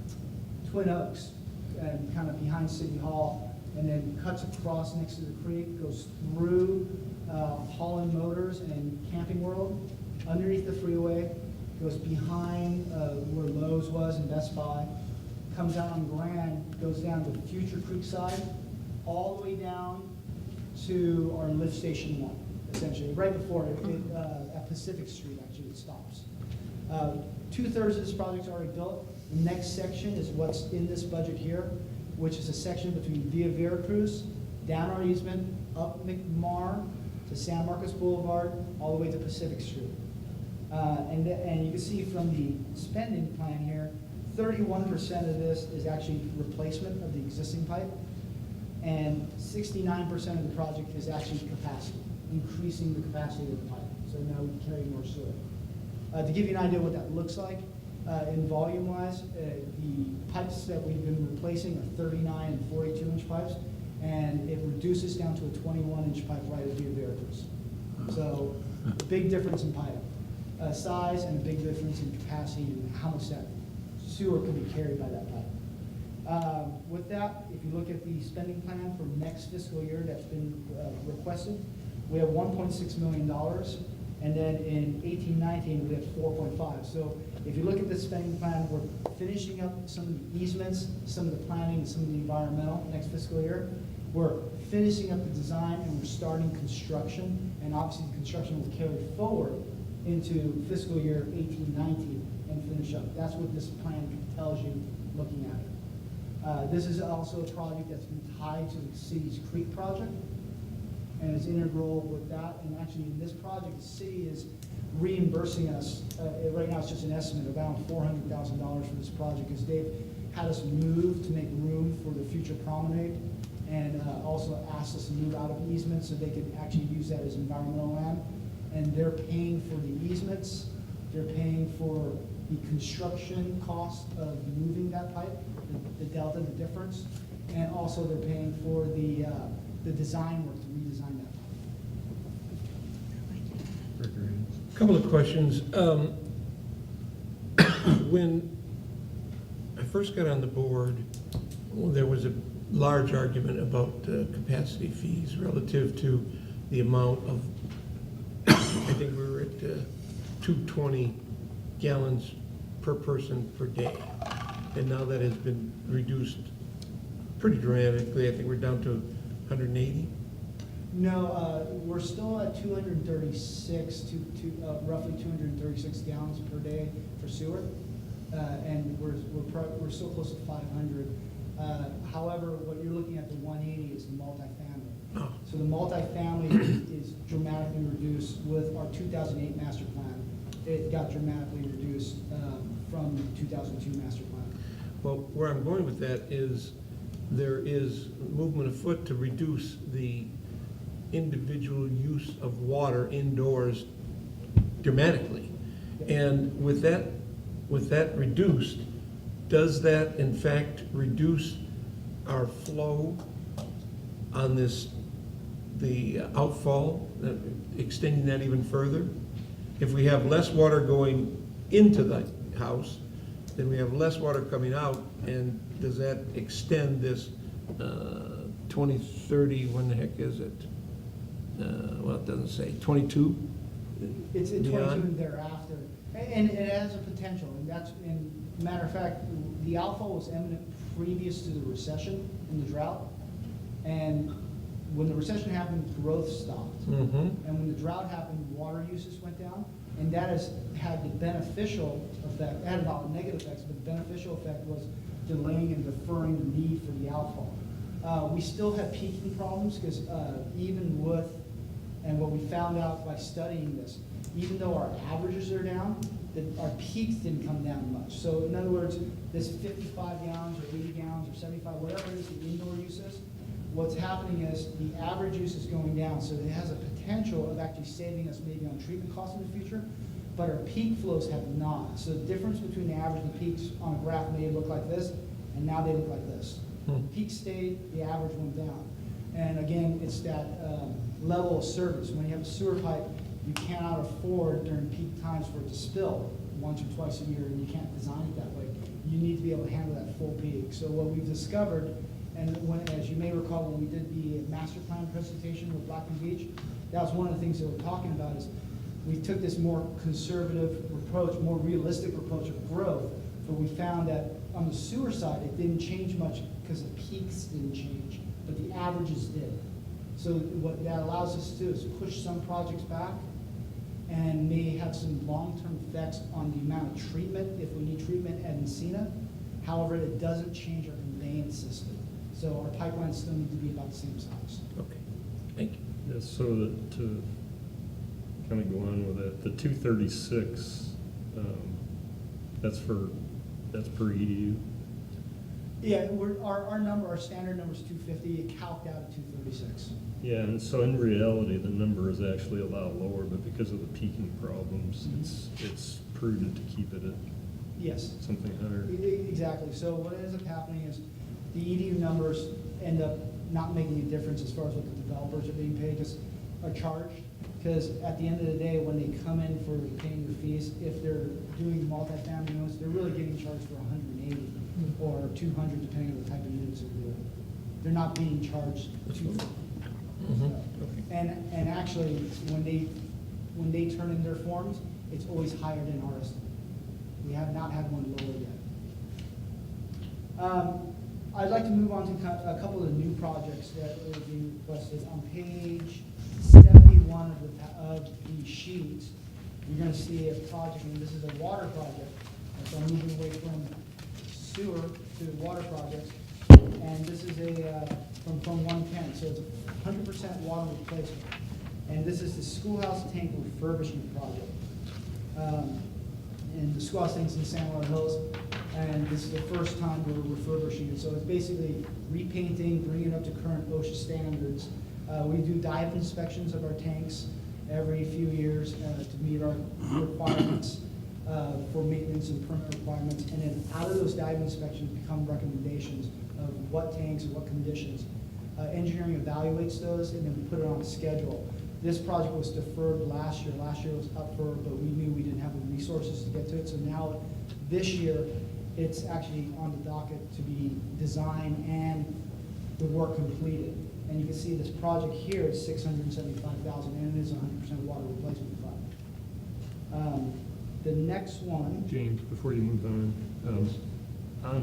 H: Twin Oaks and kind of behind City Hall, and then cuts across next to the creek, goes through Holland Motors and Camping World, underneath the freeway, goes behind where Lowe's was and Best Buy, comes down on Grand, goes down to Future Creekside, all the way down to our lift station 1, essentially, right before it, at Pacific Street, actually, it stops. 2/3 of this project's already built. The next section is what's in this budget here, which is a section between Via Veracruz, down our easement, up McMar to San Marcos Boulevard, all the way to Pacific Street. And you can see from the spending plan here, 31% of this is actually replacement of the existing pipe, and 69% of the project is actually capacity, increasing the capacity of the pipe. So now we can carry more sewer. To give you an idea what that looks like, in volume-wise, the pipes that we've been replacing are 39 and 42-inch pipes, and it reduces down to a 21-inch pipe right at Via Veritas. So, a big difference in pipe size and a big difference in capacity and how much that sewer can be carried by that pipe. With that, if you look at the spending plan for next fiscal year that's been requested, we have $1.6 million, and then in 18-19 we have 4.5. So if you look at this spending plan, we're finishing up some of the easements, some of the planning, and some of the environmental next fiscal year. We're finishing up the design and we're starting construction, and obviously the construction will carry forward into fiscal year 18-19 and finish up. That's what this plan tells you looking at it. This is also a project that's been tied to the city's creek project, and it's integral with that. And actually in this project, the city is reimbursing us, right now it's just an estimate, around $400,000 for this project, because they've had us move to make room for the future promenade, and also asked us to move out of easements so they could actually use that as environmental land. And they're paying for the easements, they're paying for the construction cost of moving that pipe, the delta, the difference, and also they're paying for the design work to redesign that pipe.
G: Couple of questions. When I first got on the board, there was a large argument about capacity fees relative to the amount of, I think we were at 220 gallons per person per day. And now that has been reduced pretty dramatically. I think we're down to 180.
H: No, we're still at 236, roughly 236 gallons per day for sewer, and we're still close to 500. However, what you're looking at, the 180, is the multifamily.
G: Oh.
H: So the multifamily is dramatically reduced with our 2008 master plan. It got dramatically reduced from the 2002 master plan.
G: Well, where I'm going with that is there is movement afoot to reduce the individual use of water indoors dramatically. And with that reduced, does that in fact reduce our flow on the outfall, extending that even further? If we have less water going into the house, then we have less water coming out, and does that extend this 2030, when the heck is it? Well, it doesn't say, 22?
H: It's in 22
G: Beyond?
H: and thereafter, and it has a potential, and matter of fact, the outfall was eminent previous to the recession and the drought, and when the recession happened, growth stopped.
G: Mm-hmm.
H: And when the drought happened, water uses went down, and that has had the beneficial effect, it had a lot of negative effects, but the beneficial effect was delaying and deferring the need for the outfall. We still have peaking problems, because even with, and what we found out by studying this, even though our averages are down, our peaks didn't come down much. So in other words, this 55 gallons or 80 gallons or 75, whatever it is the indoor use is, what's happening is the average use is going down, so it has a potential of actually saving us maybe on treatment costs in the future, but our peak flows have not. So the difference between the average and the peaks on a graph may look like this, and now they look like this. Peak stayed, the average went down. And again, it's that level of service. When you have a sewer pipe, you cannot afford during peak times for it to spill once or twice a year, and you can't design it that way. You need to be able to handle that full peak. So what we've discovered, and as you may recall, when we did the master plan presentation with Black and Beach, that was one of the things that we're talking about, is we took this more conservative approach, more realistic approach of growth, but we found that on the sewer side, it didn't change much because the peaks didn't change, but the averages did. So what that allows us to do is push some projects back and may have some long-term effects on the amount of treatment, if we need treatment at Encina. However, it doesn't change our conveyance system. So our pipelines still need to be about the same size.
G: Okay. Thank you.
A: Yes, so that, to kind of go on with that, the 236, that's per EDU?
H: Yeah, our standard number is 250, it calced out at 236.
A: Yeah, and so in reality, the number is actually a lot lower, but because of the peaking problems, it's prudent to keep it at
H: Yes.
A: something higher.
H: Exactly. So what ends up happening is the EDU numbers end up not making a difference as far as what the developers are being paid, are charged. Because at the end of the day, when they come in for paying the fees, if they're doing multifamily units, they're really getting charged for 180 or 200, depending on the type of units they're doing. They're not being charged 250. And actually, when they turn in their forms, it's always higher than our estimate. We have not had one lower yet. I'd like to move on to a couple of the new projects that are being requested. On page 71 of the sheet, you're going to see a project, and this is a water project. So I'm moving away from sewer to water projects. And this is from 110, so it's a 100% water replacement. And this is the schoolhouse tank refurbishment project. And the schoolhouse tank's in San Laura Hills, and this is the first time we're refurbishing it. So it's basically repainting, bringing it up to current OSHA standards. We do dive inspections of our tanks every few years to meet our requirements for maintenance and permit requirements. And then out of those dive inspections become recommendations of what tanks and what conditions. Engineering evaluates those, and then we put it on a schedule. This project was deferred last year. Last year was up for, but we knew we didn't have the resources to get to it. So now, this year, it's actually on the docket to be designed and the work completed. And you can see this project here is $675,000, and it is 100% water replacement project. The next one.
A: James, before you move on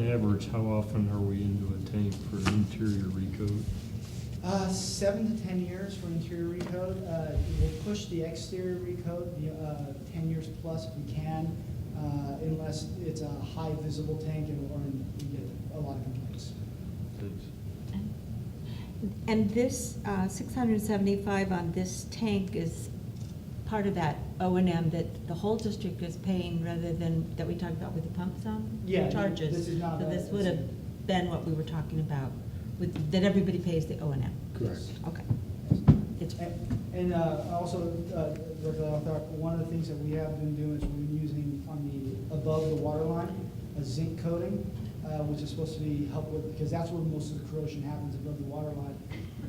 A: average, how often are we into a tank for an interior recode?
H: 7 to 10 years for interior recode. We'll push the exterior recode 10 years plus if we can, unless it's a high visible tank or we get a lot of complaints.
A: Thanks.
D: And this 675 on this tank is part of that O&M that the whole district is paying rather than that we talked about with the pump zone?
H: Yeah,
D: Charges.
H: this is not
D: So
H: a-
D: this would have been what we were talking about, with, that everybody pays the O&M?
E: Correct.
D: Okay. It's,
H: And also, Director Althorpe, one of the things that we have been doing is we've been using on the above the water line a zinc coating, which is supposed to be help with, because that's where most of the corrosion happens, above the water line.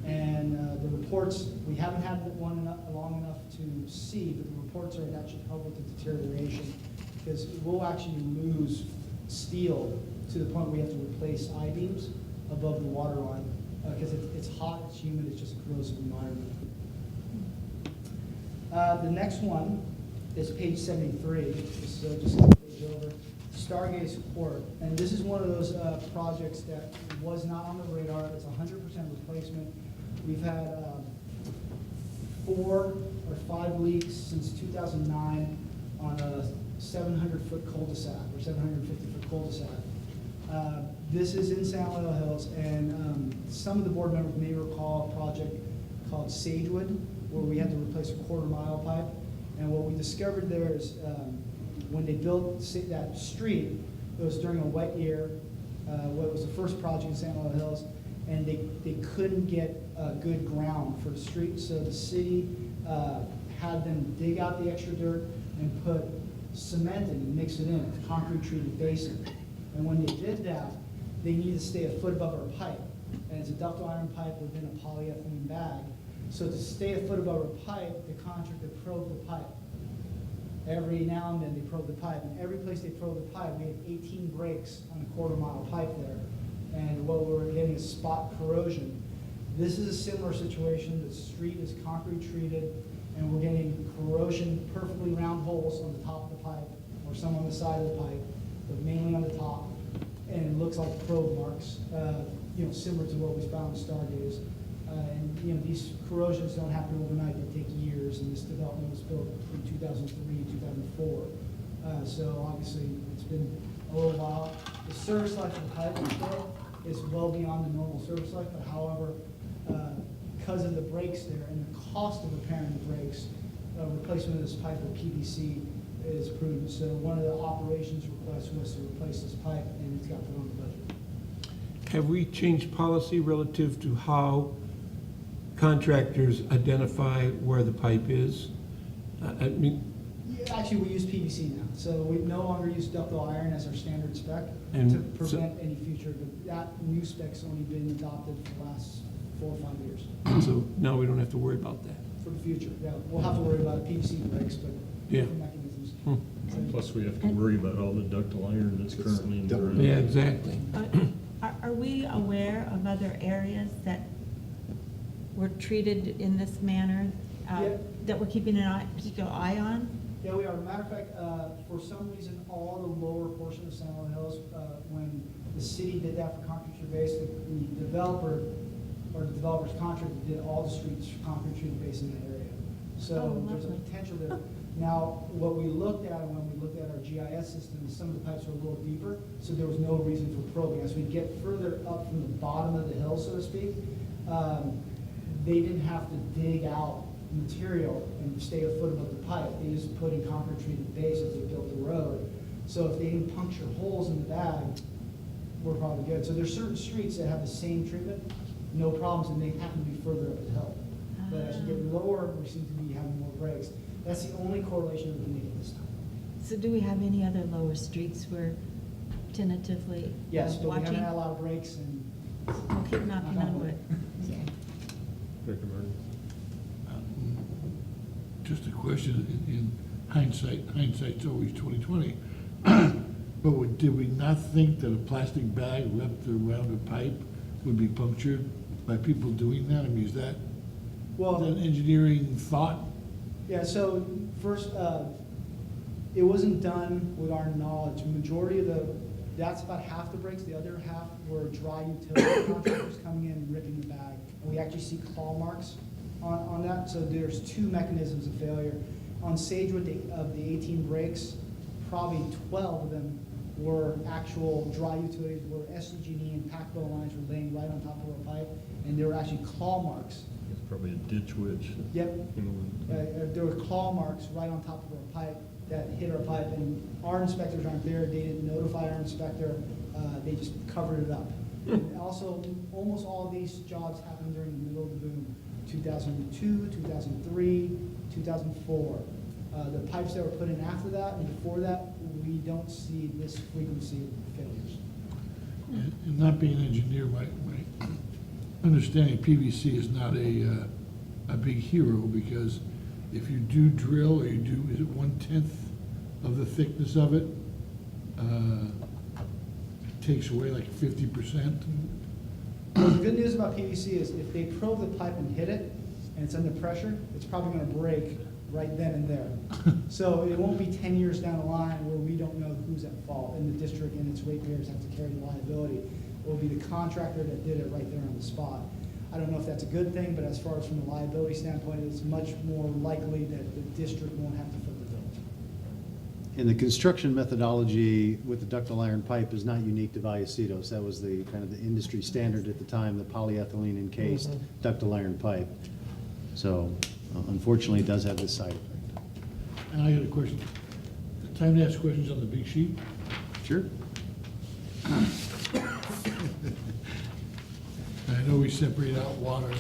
H: And the reports, we haven't had one long enough to see, but the reports are that should help with the deterioration, because we'll actually lose steel to the point where we have to replace I-beams above the water line, because it's hot, it's humid, it's just a corrosive environment. The next one is page 73, just a page over, Stargaze Court. And this is one of those projects that was not on the radar. It's 100% replacement. We've had 4 or 5 leaks since 2009 on a 700-foot cul-de-sac or 750-foot cul-de-sac. This is in San Laura Hills, and some of the board members may recall a project called Sagewood, where we had to replace a quarter-mile pipe. And what we discovered there is when they built that street, it was during a wet year. What was the first project in San Laura Hills, and they couldn't get good ground for the street, so the city had them dig out the extra dirt and put cement in and mix it in, a concrete treated basin. And when they did that, they needed to stay a foot above our pipe. And it's a ductile iron pipe within a polyethylene bag. So to stay a foot above our pipe, the contractor probed the pipe. Every now and then they probe the pipe, and every place they probe the pipe, we had 18 breaks on a quarter-mile pipe there. And what we were getting is spot corrosion. This is a similar situation. The street is concrete treated, and we're getting corrosion, perfectly round holes on the top of the pipe, or some on the side of the pipe, but mainly on the top. And it looks like probe marks, similar to what we found in Stargaze. And these corrosions don't happen overnight; they take years. And this development was built in 2003, 2004. So obviously, it's been a little while. The service life of the pipe is well beyond the normal service life. But however, because of the breaks there and the cost of repairing the breaks, replacement of this pipe with PVC is prudent. So one of the operations requests was to replace this pipe, and it's got put on the budget.
G: Have we changed policy relative to how contractors identify where the pipe is? I mean,
H: Yeah, actually, we use PVC now, so we no longer use ductile iron as our standard spec
G: And
H: to
G: so-
H: prevent any future, but that new spec's only been adopted for the last 4 or 5 years.
G: so now we don't have to worry about that.
H: For the future, yeah, we'll have to worry about PVC breaks, but
G: Yeah.
H: different mechanisms.
G: Hmm.
A: Plus, we have to worry about all the ductile iron that's currently in the
E: Double.
A: ground.
G: Yeah, exactly.
D: Are we aware of other areas that were treated in this manner,
H: Yeah.
D: that we're keeping an particular eye on?
H: Yeah, we are. Matter of fact, for some reason, all the lower portion of San Juan Hills, when the city did that for concrete treated base, the developer, or the developer's contractor did all the streets concrete treated base in that area. So
D: Oh,
H: there's a
D: lovely.
H: potential there. Now, what we looked at when we looked at our GIS system, is some of the pipes were a little deeper, so there was no reason for probing. As we get further up from the bottom of the hill, so to speak, they didn't have to dig out material and stay a foot above the pipe. They just put in concrete treated base as they built the road. So if they didn't puncture holes in the bag, we're probably good. So there's certain streets that have the same treatment, no problems, and they happen to be further up the hill. But as you get lower, we seem to be having more breaks. That's the only correlation we can make at this time.
D: So do we have any other lower streets we're tentatively
H: Yes, but we
D: watching?
H: haven't had a lot of breaks, and
D: We'll keep knocking on wood. Okay.
A: Director Martin?
J: Just a question, in hindsight's always 20/20. But did we not think that a plastic bag wrapped around a pipe would be punctured by people doing that? I mean, is that
H: well,
J: an engineering thought?
H: yeah, so first, it wasn't done with our knowledge. Majority of that's about half the breaks. The other half were dry utility contractors coming in and ripping the bag. And we actually see claw marks on that. So there's 2 mechanisms of failure. On Sagewood, of the 18 breaks, probably 12 of them were actual dry utilities where SCG&E and PACBO lines were laying right on top of our pipe, and there were actually claw marks.
A: It's probably a ditch witch.
H: Yep.
A: You know,
H: There were claw marks right on top of our pipe that hit our pipe, and our inspectors aren't there, they didn't notify our inspector, they just covered it up. And also, almost all of these jobs happened during the middle of the boom, 2002, 2003, 2004. The pipes that were put in after that and before that, we don't see this frequency of failures.
J: And not being an engineer, my understanding PVC is not a big hero, because if you do drill, or you do, is it 1/10 of the thickness of it? Takes away like 50%.
H: Well, the good news about PVC is if they probe the pipe and hit it, and it's under pressure, it's probably gonna break right then and there. So it won't be 10 years down the line where we don't know who's at fault, and the district and its ratepayers have to carry the liability. It will be the contractor that did it right there on the spot. I don't know if that's a good thing, but as far as from a liability standpoint, it's much more likely that the district won't have to foot the bill.
E: And the construction methodology with the ductile iron pipe is not unique to Vallecitos. That was the kind of the industry standard at the time, the polyethylene encased ductile iron pipe. So unfortunately, it does have this side effect.
J: And I got a question. Time to ask questions on the big sheet?
E: Sure.
J: I know we separate out water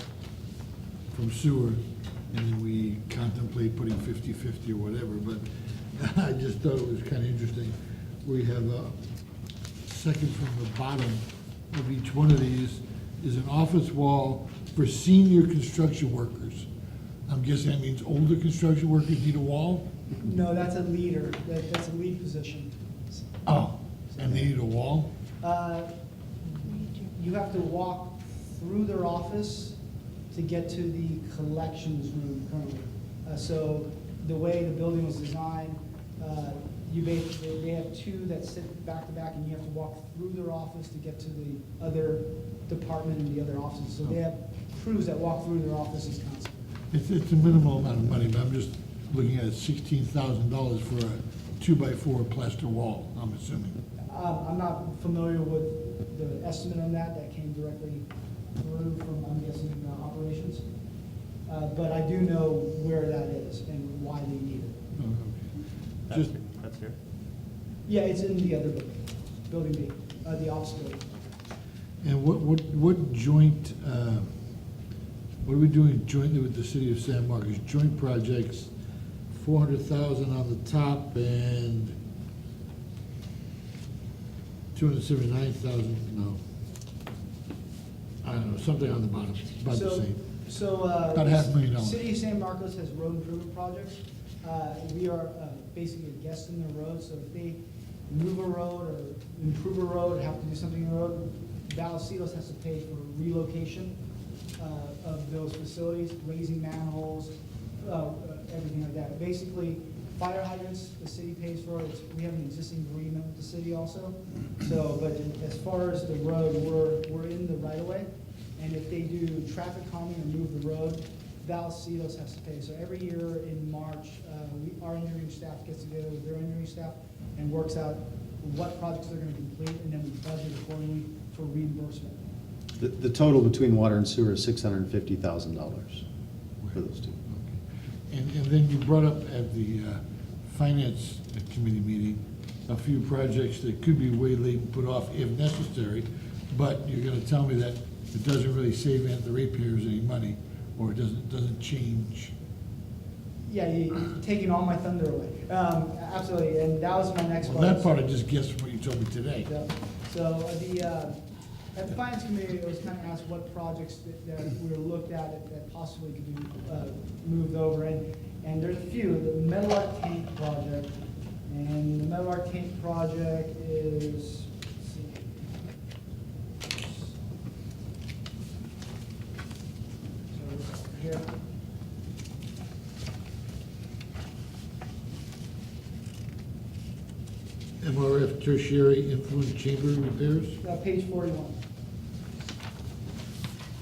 J: from sewer, and then we contemplate putting 50/50 or whatever, but I just thought it was kind of interesting. We have a second from the bottom of each one of these is an office wall for senior construction workers. I'm guessing that means older construction workers need a wall?
H: No, that's a leader, that's a lead position.
J: Oh, and they need a wall?
H: You have to walk through their office to get to the collections room currently. So the way the building was designed, they have 2 that sit back to back, and you have to walk through their office to get to the other department and the other offices. So they have crews that walk through their offices constantly.
J: It's a minimal amount of money, but I'm just looking at $16,000 for a 2x4 plaster wall, I'm assuming.
H: I'm not familiar with the estimate on that, that came directly through from, I'm guessing, operations. But I do know where that is and why they need it.
J: Oh, okay.
B: That's,
J: Just,
B: that's here.
H: Yeah, it's in the other building, Building B, the office building.
J: and what joint, what are we doing jointly with the city of San Marcos? Joint projects, 400,000 on the top and 279,000, no. I don't know, something on the bottom, about the same.
H: So,
J: About $500,000.
H: City of San Marcos has road improvement projects. We are basically a guest in their road, so if they move a road or improve a road, have to do something in the road, Vallecitos has to pay for relocation of those facilities, raising manholes, everything like that. Basically, fire hydrants, the city pays for it. We have an existing agreement with the city also. So, but as far as the road, we're in the right of way. And if they do traffic calming or move the road, Vallecitos has to pay. So every year in March, our engineering staff gets together with their engineering staff and works out what projects they're gonna complete, and then we budget accordingly for reimbursement.
E: The total between water and sewer is $650,000 for those two.
J: And then you brought up at the finance committee meeting, a few projects that could be waylaid and put off if necessary, but you're gonna tell me that it doesn't really save the ratepayers any money, or it doesn't change.
H: Yeah, you're taking all my thunder away. Absolutely, and that was my next
J: Well,
H: part.
J: that part I just guessed from what you told me today.
H: Yeah. So at the finance committee, it was kind of asked what projects that we were looked at that possibly could be moved over. And there's a few, the Metal Art Tank project. And the Metal Art Tank project is, let's see. So here.
J: MRF tertiary influent chamber repairs?
H: Page 41.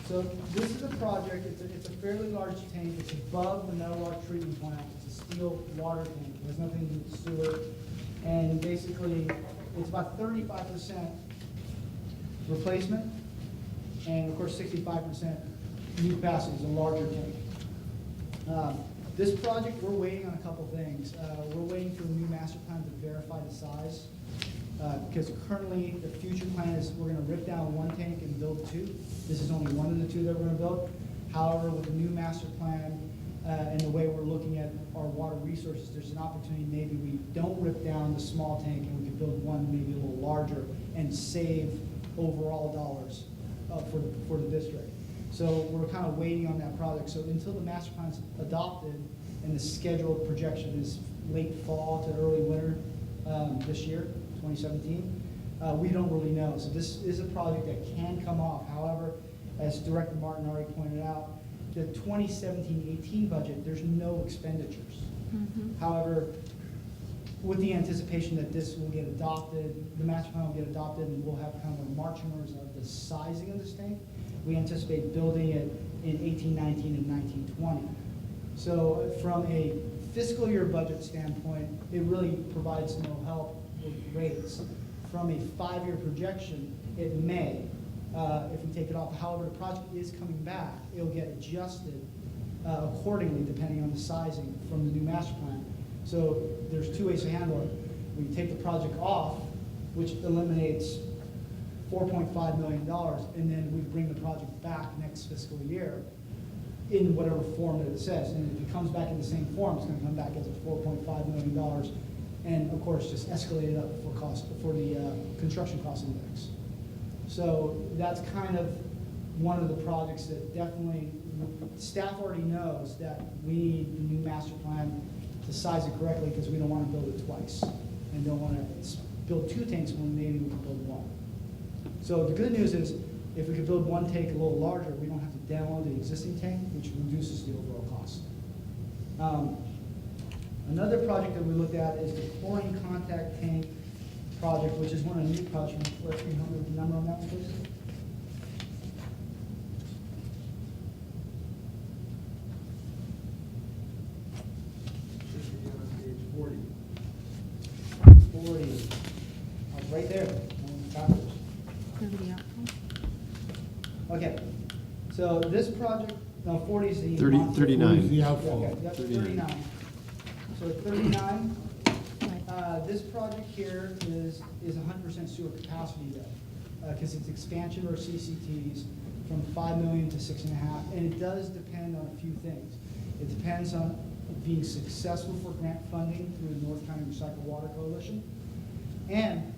H: So this is a project, it's a fairly large tank, it's above the metal rock treatment plant, it's a steel water tank, it has nothing to do with sewer. And basically, it's about 35% replacement, and of course 65% new capacity, it's a larger tank. This project, we're waiting on a couple things. We're waiting for the new master plan to verify the size. Because currently, the future plan is we're gonna rip down one tank and build two. This is only one of the two that we're gonna build. However, with the new master plan, and the way we're looking at our water resources, there's an opportunity, maybe we don't rip down the small tank and we can build one maybe a little larger and save overall dollars for the district. So we're kind of waiting on that project. So until the master plan's adopted and the scheduled projection is late fall to early winter this year, 2017, we don't really know. So this is a project that can come off. However, as Director Martin already pointed out, the 2017-18 budget, there's no expenditures. However, with the anticipation that this will get adopted, the master plan will get adopted, and we'll have kind of a marching orders of the sizing of this tank, we anticipate building it in 18-19 and 19-20. So from a fiscal year budget standpoint, it really provides no help with rates. From a 5-year projection, it may, if we take it off. However, the project is coming back. It'll get adjusted accordingly, depending on the sizing from the new master plan. So there's two ways to handle it. We take the project off, which eliminates $4.5 million, and then we bring the project back next fiscal year in whatever form that it says. And if it comes back in the same form, it's gonna come back as a $4.5 million, and of course, just escalate it up for the construction cost index. So that's kind of one of the projects that definitely, staff already knows that we need the new master plan to size it correctly, because we don't wanna build it twice, and don't wanna build two tanks when maybe we can build one. So the good news is, if we could build one tank a little larger, we don't have to demo the existing tank, which reduces the overall cost. Another project that we looked at is the chlorine contact tank project, which is one of the new projects. Let's see, the number on that, please.
F: Should be on page 40.
H: 40. Right there. Backwards.
D: Nobody else?
H: Okay, So this project, no, 40 is the.
E: 39.
J: The
H: Okay,
J: outfall.
H: yep,
E: 39.
H: 39. So 39, this project here is 100% sewer capacity though, because it's expansion or CCTs from 5 million to 6.5, and it does depend on a few things. It depends on being successful for grant funding through the North County Recycled Water Coalition, and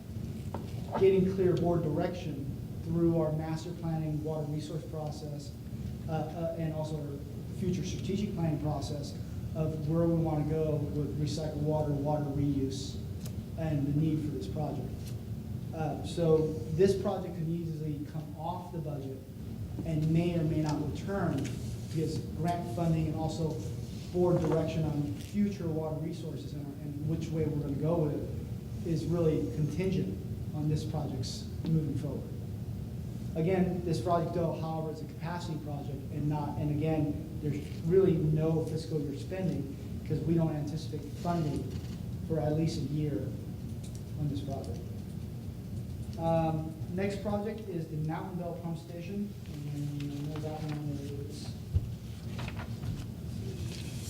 H: getting clear board direction through our master planning water resource process, and also our future strategic planning process of where we want to go with recycled water, water reuse, and the need for this project. So this project could easily come off the budget and may or may not return because grant funding and also board direction on future water resources and which way we're going to go with it is really contingent on this project's moving forward. Again, this project though, however, is a capacity project and again, there's really no fiscal year spending because we don't anticipate funding for at least a year on this project. Next project is the Mountain Bell Pump Station, and you know that one is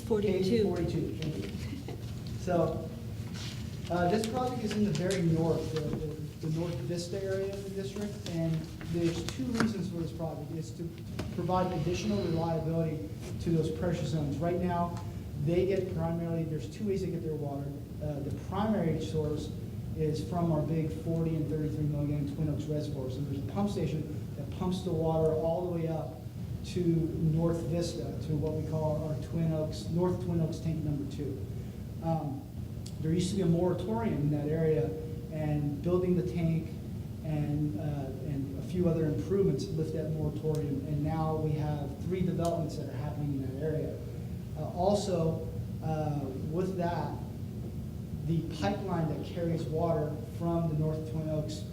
D: 42.
H: Page 42, thank you. So, this project is in the very north, the North Vista area of the district, and there's two reasons for this project. It's to provide additional reliability to those pressure zones. Right now, they get primarily, there's two ways they get their water. The primary source is from our big 40 and 33 million Twin Oaks reservoirs. And there's a pump station that pumps the water all the way up to North Vista, to what we call our Twin Oaks, North Twin Oaks tank number 2. There used to be a moratorium in that area, and building the tank and a few other improvements lift that moratorium, and now we have 3 developments that are happening in that area. Also, with that, the pipeline that carries water from the North Twin Oaks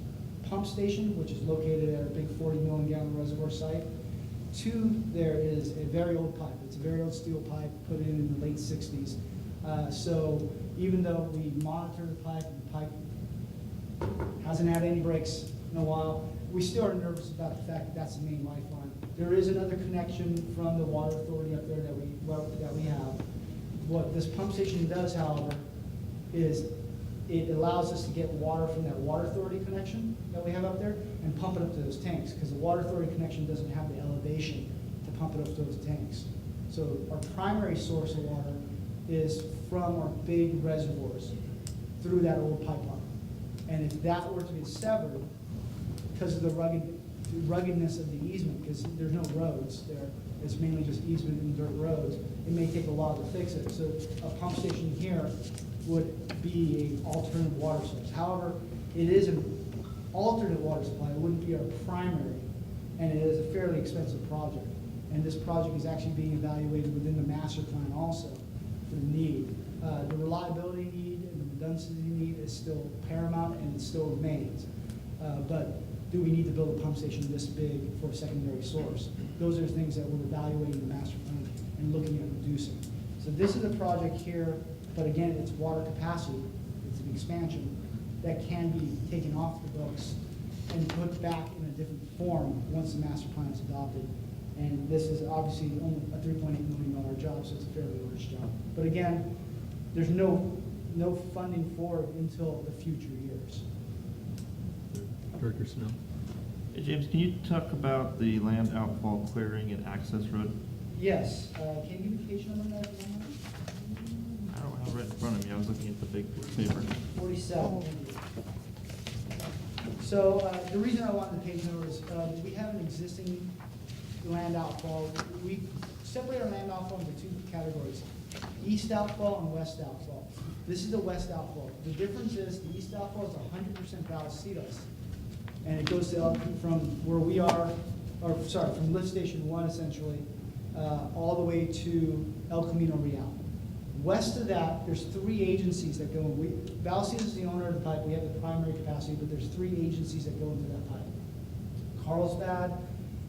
H: pump station, which is located at our big 40 million gallon reservoir site, to there is a very old pipe. It's a very old steel pipe put in the late 60s. So even though we monitor the pipe and the pipe hasn't had any breaks in a while, we still are nervous about the fact that that's the main lifeline. There is another connection from the water authority up there that we have. What this pump station does, however, is it allows us to get water from that water authority connection that we have up there and pump it up to those tanks, because the water authority connection doesn't have the elevation to pump it up to those tanks. So our primary source of water is from our big reservoirs through that old pipeline. And if that were to be severed, because of the ruggedness of the easement, because there's no roads there, it's mainly just easement and dirt roads, it may take a while to fix it. So a pump station here would be an alternative water source. However, it is an alternate water supply. It wouldn't be our primary, and it is a fairly expensive project. And this project is actually being evaluated within the master plan also for the need. The reliability need and the redundancy need is still paramount, and it still remains. But do we need to build a pump station this big for a secondary source? Those are the things that we're evaluating in the master plan and looking at reducing. So this is a project here, but again, it's water capacity. It's an expansion that can be taken off the books and put back in a different form once the master plan is adopted. And this is obviously only a $3.8 million job, so it's a fairly large job. But again, there's no funding for it until the future years.
A: Director Snell.
B: Hey, James, can you talk about the land outfall clearing and access road?
H: Yes, can you give me the page number on that?
B: I don't have it right in front of me. I was looking at the big paper.
H: 47. So the reason I wanted the page number is we have an existing land outfall. We separate our land outfall into 2 categories, east outfall and west outfall. This is the west outfall. The difference is the east outfall is 100% Vallecitos, and it goes to from where we are, or sorry, from lift station 1 essentially, all the way to El Camino Real. West of that, there's 3 agencies that go in. Vallecitos is the owner of the pipe. We have the primary capacity, but there's 3 agencies that go into that pipe. Carlsbad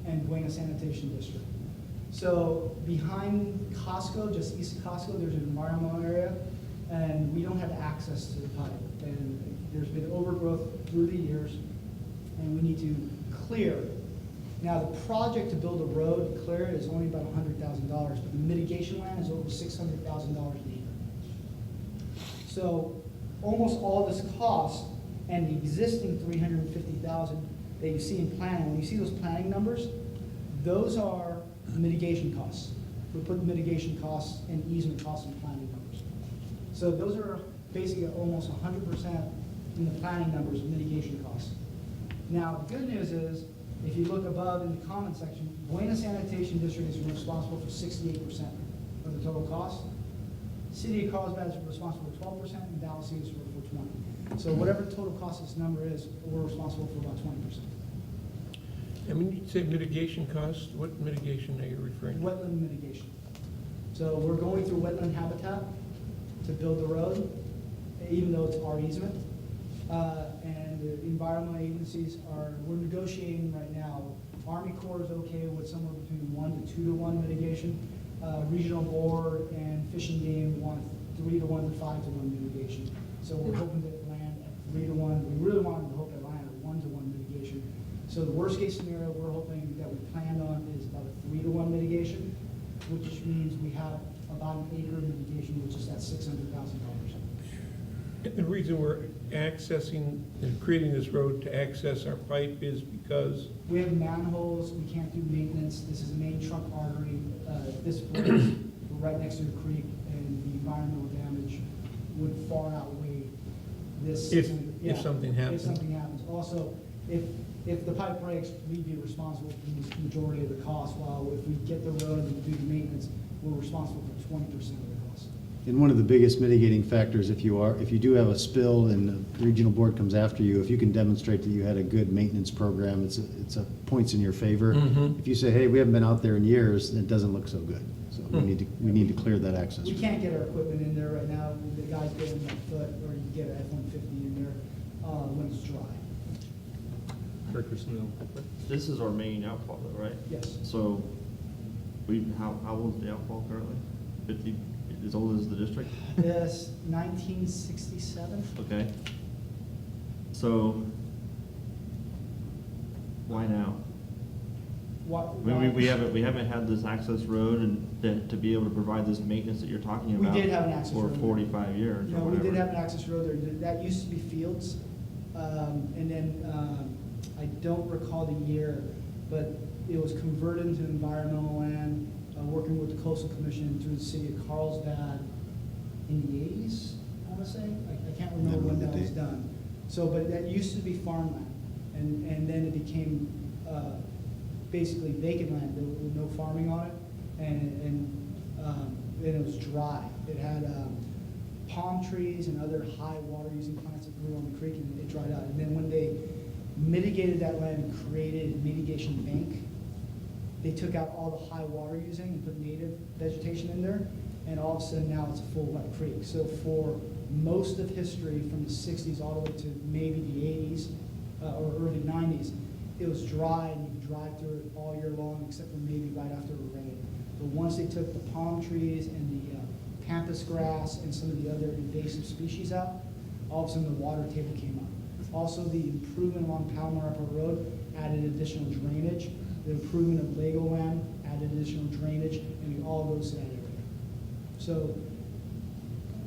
H: and Buena Sanitation District. So behind Costco, just east of Costco, there's an environmental area, and we don't have access to the pipe. And there's been overgrowth through the years, and we need to clear Now, the project to build a road to clear it is only about $100,000, but the mitigation land is over $600,000 an acre. So almost all this cost and the existing $350,000 that you see in planning, when you see those planning numbers, those are mitigation costs. We put mitigation costs and easement costs in planning numbers. So those are basically almost 100% in the planning numbers, mitigation costs. Now, the good news is, if you look above in the comment section, Buena Sanitation District is responsible for 68% of the total cost. City of Carlsbad is responsible for 12%, and Vallecitos for 20%. So whatever the total cost of this number is, we're responsible for about 20%.
G: And when you say mitigation costs, what mitigation are you referring to?
H: Wetland mitigation. So we're going through wetland habitat to build the road, even though it's our easement. And the environmental agencies we're negotiating right now. Army Corps is okay with somewhere between 1 to 2 to 1 mitigation. Regional Board and Fish and Game want 3 to 1 to 5 to 1 mitigation. So we're hoping to land at 3 to 1. We really wanted to hope to land at 1 to 1 mitigation. So the worst case scenario we're hoping that we planned on is about a 3 to 1 mitigation, which means we have about an acre mitigation, which is at $600,000.
G: The reason we're accessing and creating this road to access our pipe is because,
H: We have manholes, we can't do maintenance, this is a main trunk artery, this place, we're right next to the creek, and the environmental damage would far outweigh this.
G: If
H: Yeah,
G: something happens.
H: If something happens. Also, if the pipe breaks, we'd be responsible for the majority of the cost, while if we get the road and do the maintenance, we're responsible for 20% of the cost.
E: And one of the biggest mitigating factors, if you do have a spill and the regional board comes after you, if you can demonstrate that you had a good maintenance program, it's a points in your favor.
G: Mhm.
E: If you say, hey, we haven't been out there in years, it doesn't look so good. So we need to clear that access.
H: We can't get our equipment in there right now, the guys get in that foot, or you get an F-150 in there, when it's dry.
A: Director Snell.
B: This is our main outfall though, right?
H: Yes.
B: So, how old is the outfall currently? 50, as old as the district?
H: Yes, 1967.
B: Okay. So, why now? We haven't had this access road and to be able to provide this maintenance that you're talking
H: We
B: about.
H: did have an access road.
B: For 45 years or
H: No, we
B: whatever.
H: did have an access road there. That used to be fields. And then, I don't recall the year, but it was converted into environmental land, working with the Coastal Commission through the city of Carlsbad in the 80s, I want to say. I can't remember when that was done. So, but that used to be farmland. And then it became basically vacant land. There was no farming on it. And it was dry. It had palm trees and other high water using plants that grew on the creek, and it dried out. And then when they mitigated that land and created a mitigation bank, they took out all the high water using and put native vegetation in there, and all of a sudden now it's a full wet creek. So for most of history, from the 60s all the way to maybe the 80s or early 90s, it was dry, and you could drive through it all year long except for maybe right after a rain. But once they took the palm trees and the pampas grass and some of the other invasive species out, all of a sudden the water table came up. Also, the improvement along Palomar Upper Road added additional drainage. The improvement of Legoland added additional drainage, and it all goes to that area. So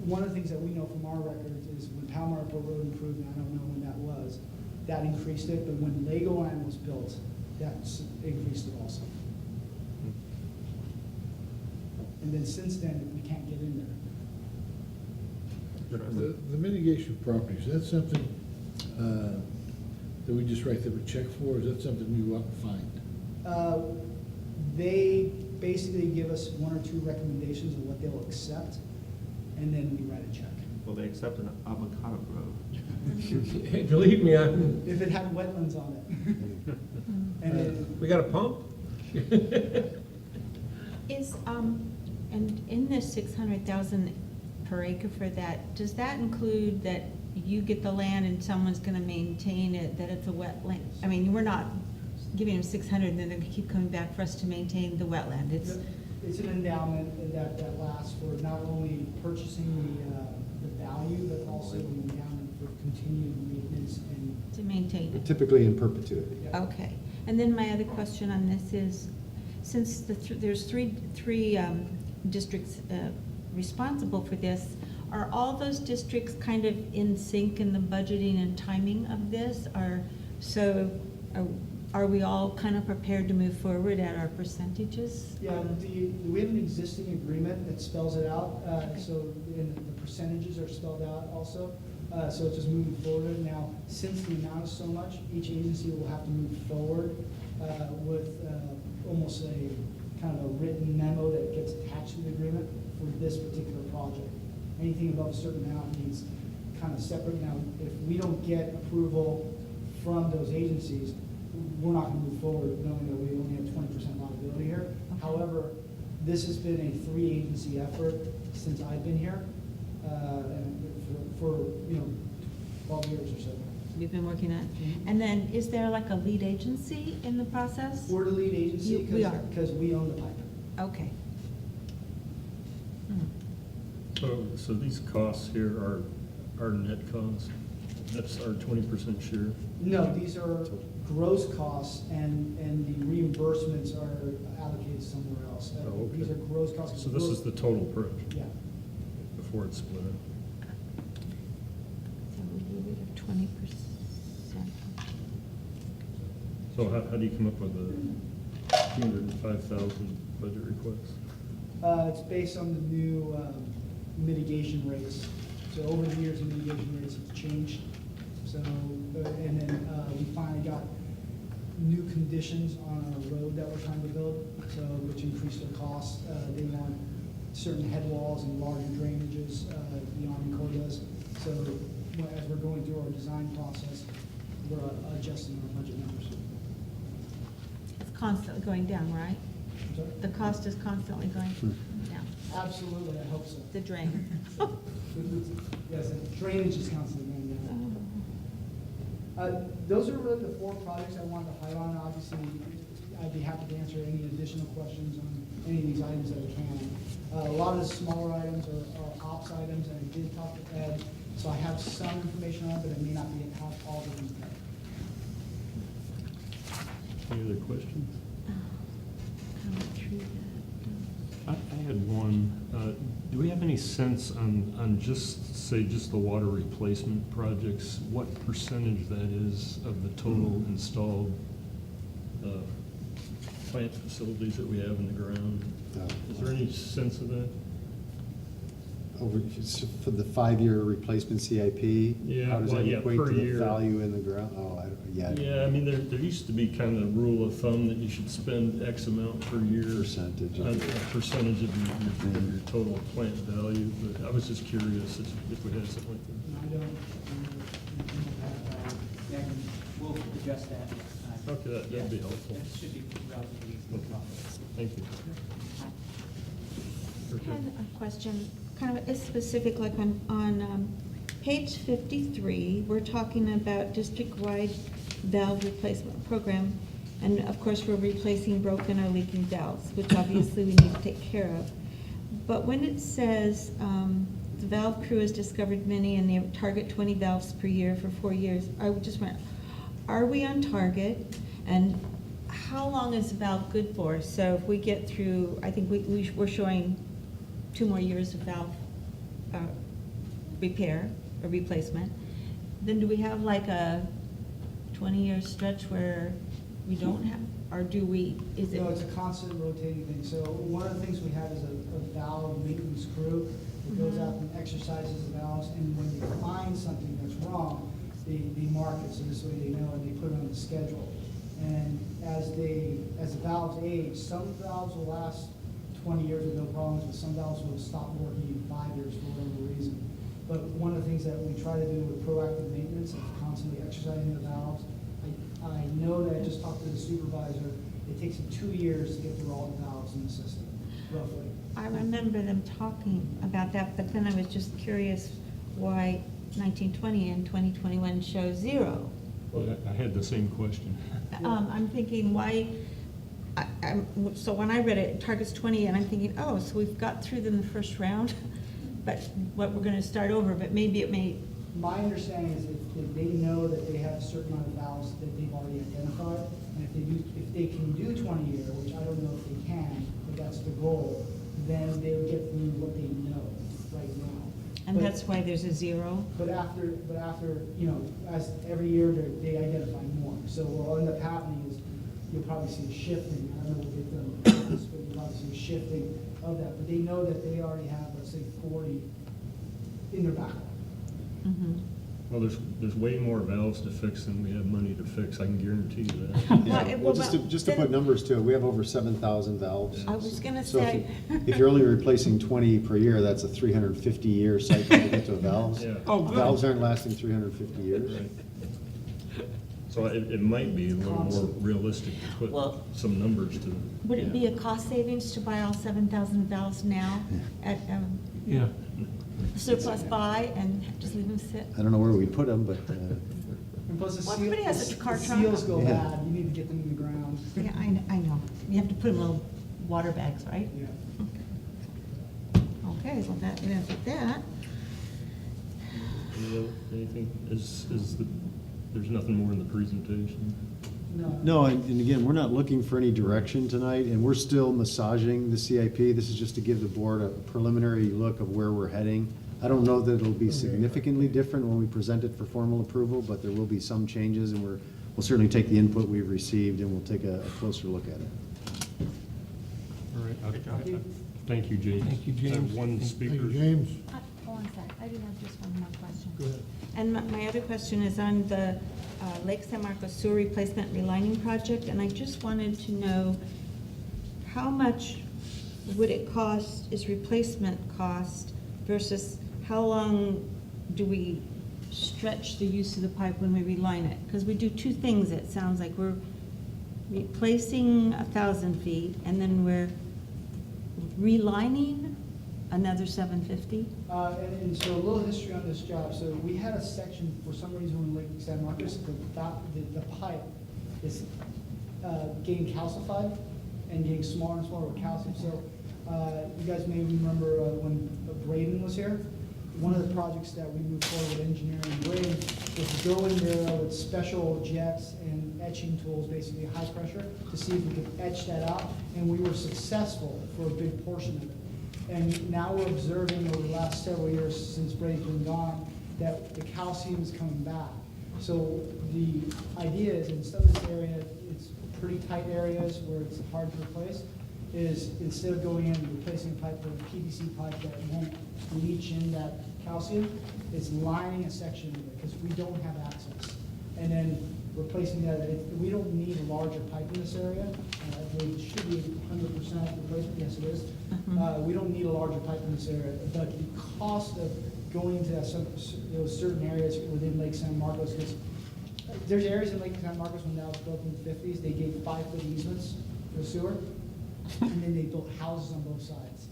H: one of the things that we know from our records is when Palomar Upper Road improved, and I don't know when that was, that increased it, but when Legoland was built, that increased it also. And then since then, we can't get in there.
J: The mitigation properties, is that something that we just write them a check for, or is that something we go out and find?
H: They basically give us 1 or 2 recommendations of what they'll accept, and then we write a check.
B: Well, they accept an avocado grove.
G: hey, believe me,
H: If it had wetlands on it. And then,
G: we got a pump?
D: Is, and in this 600,000 per acre for that, does that include that you get the land and someone's gonna maintain it, that it's a wetland? I mean, we're not giving them 600 and then they're gonna keep coming back for us to maintain the wetland.
H: it's an endowment that lasts for not only purchasing the value, but also the endowment for continued maintenance and
D: To maintain maintained?
E: Typically in perpetuity.
D: Okay. And then my other question on this is, since there's three districts responsible for this, are all those districts kind of in sync in the budgeting and timing of this? Are we all kind of prepared to move forward at our percentages?
H: Yeah, we have an existing agreement that spells it out, and the percentages are spelled out also. So it's just moving forward. Now, since the amount is so much, each agency will have to move forward with almost a kind of a written memo that gets attached to the agreement for this particular project. Anything above a certain amount needs kind of separate. Now, if we don't get approval from those agencies, we're not going to move forward knowing that we only have 20% liability here.
D: Okay.
H: However, this has been a three-agency effort since I've been here, and for 12 years or so.
D: We've been working on.
H: Mhm.
D: And then, is there like a lead agency in the process?
H: We're the lead agency
D: We are.
H: because we own the pipe.
D: Okay. Hmm.
A: So these costs here are net costs? That's our 20% share?
H: No, these are gross costs, and the reimbursements are allocated somewhere else.
A: Oh, okay.
H: These are gross costs.
A: So this is the total project
H: Yeah.
A: before it's split up?
D: So we leave it at 20%.
A: So how do you come up with the 205,000 budget request?
H: It's based on the new mitigation rates. So over the years, the mitigation rates have changed. So, and then we finally got new conditions on our road that we're trying to build, so which increased their costs. They want certain head walls and larger drainages, the Army Corps does. So as we're going through our design process, we're adjusting our budget numbers.
D: It's constantly going down, right?
H: I'm sorry?
D: The cost is constantly going down.
H: Absolutely, I hope so.
D: The drain.
H: Yes, the drainage is constantly going down. Those are really the four projects I wanted to highlight on. Obviously, I'd be happy to answer any additional questions on any of these items that I can. A lot of the smaller items are ops items, and I did talk to Ed, so I have some information on it, but I may not be have all the detail.
A: Any other questions?
D: How true that.
A: I had one. Do we have any sense on just the water replacement projects, what percentage that is of the total installed plant facilities that we have in the ground? Is there any sense of that?
E: For the 5-year replacement CIP?
A: Yeah,
E: How does
A: well,
E: that
A: yeah,
E: equate
A: per
E: to the
A: year.
E: value in the ground? Oh, I don't, yeah.
A: Yeah, I mean, there used to be kind of a rule of thumb that you should spend X amount per year.
E: Percentage of
A: A
E: it.
A: percentage of your total plant value, but I was just curious if we had something like that.
H: And I don't.
I: Yeah, we'll adjust that.
A: Okay, that'd be helpful.
I: That should be relatively easy to
A: Okay.
I: follow.
A: Thank you.
D: I had a question, kind of is specific, like on page 53, we're talking about district-wide valve replacement program, and of course, we're replacing broken or leaking valves, which obviously we need to take care of. But when it says, the valve crew has discovered many and they target 20 valves per year for 4 years, I would just went, are we on target? And how long is the valve good for? So if we get through, I think we're showing 2 more years of valve repair or replacement, then do we have like a 20-year stretch where we don't have, or do we, is it?
H: No, it's a constant rotating thing. So one of the things we have is a valve maintenance crew that goes out and exercises the valves, and when they find something that's wrong, they mark it, so this way they know, and they put it on the schedule. And as the valves age, some valves will last 20 years with no problems, but some valves will stop working in 5 years for whatever reason. But one of the things that we try to do with proactive maintenance is constantly exercising the valves. I know that I just talked to the supervisor, it takes them 2 years to get through all the valves in the system, roughly.
D: I remember them talking about that, but then I was just curious why 1920 and 2021 show 0.
A: Well, I had the same question.
D: I'm thinking, why, so when I read it, it targets 20, and I'm thinking, oh, so we've got through them the first round, but what, we're gonna start over, but maybe it may,
H: My understanding is that they know that they have a certain amount of valves that they've already identified. And if they can do 20-year, which I don't know if they can, but that's the goal, then they would get through what they know right now.
D: And
H: But-
D: that's why there's a 0?
H: But after, you know, as every year, they identify more. So what will end up happening is you'll probably see a shifting. I don't know what they've done in the past, but you'll probably see a shifting of that. But they know that they already have, let's say, 40 in their backlog.
D: Mhm.
A: Well, there's way more valves to fix than we have money to fix, I can guarantee you that.
E: Yeah,
D: Well,
E: well, just to
D: then-
E: put numbers to it, we have over 7,000 valves.
D: I was gonna
E: So if
D: say.
E: if you're only replacing 20 per year, that's a 350-year cycle to get to a valves.
A: Yeah.
G: Oh, good.
E: Valves aren't lasting 350 years.
A: Right. So it might be a little more realistic to
D: Well-
A: put some numbers to.
D: Would it be a cost savings to buy all 7,000 valves now at
G: Yeah.
D: surplus buy and just leave them sit?
E: I don't know where we put them, but
H: And plus the
D: Well,
H: seal-
D: everybody has a car
H: the
D: trunk.
H: seals go
E: Yeah.
H: bad. You need to get them in the ground.
D: Yeah, I know. You have to put them in little water bags, right?
H: Yeah.
D: Okay, well, that answered that.
A: Anything, there's nothing more in the presentation?
E: no, and again, we're not looking for any direction tonight, and we're still massaging the CIP. This is just to give the board a preliminary look of where we're heading. I don't know that it'll be significantly different when we present it for formal approval, but there will be some changes, and we'll certainly take the input we've received, and we'll take a closer look at it.
A: All right. Thank you, James.
G: Thank you,
A: I have
G: James.
A: one
J: Thank
A: speaker.
J: you, James.
D: Hold on a sec, I do have just one more question.
J: Go ahead.
D: And my other question is on the Lake San Marcos sewer replacement relining project, and I just wanted to know how much would it cost, is replacement cost, versus how long do we stretch the use of the pipe when we reline it? Because we do two things, it sounds like. We're replacing 1,000 feet, and then we're relining another 750?
H: And so a little history on this job. So we had a section, for some reason, on Lake San Marcos, the pipe is getting calcified and getting smaller and smaller with calcium. So you guys may remember when Braden was here, one of the projects that we moved forward with engineering and Braden was to go in there with special jets and etching tools, basically high pressure, to see if we could etch that out. And we were successful for a big portion of it. And now we're observing over the last several years since Brady's been gone, that the calcium is coming back. So the idea is in some of this area, it's pretty tight areas where it's hard to replace, is instead of going in and replacing a pipe with a PVC pipe that won't leach in that calcium, it's lining a section of it because we don't have access. And then replacing that, we don't need a larger pipe in this area. I believe it should be 100% replacement, yes it is. We don't need a larger pipe in this area, but the cost of going into those certain areas within Lake San Marcos, because there's areas in Lake San Marcos when that was built in the 50s, they gave 5-foot easements for sewer, and then they built houses on both sides.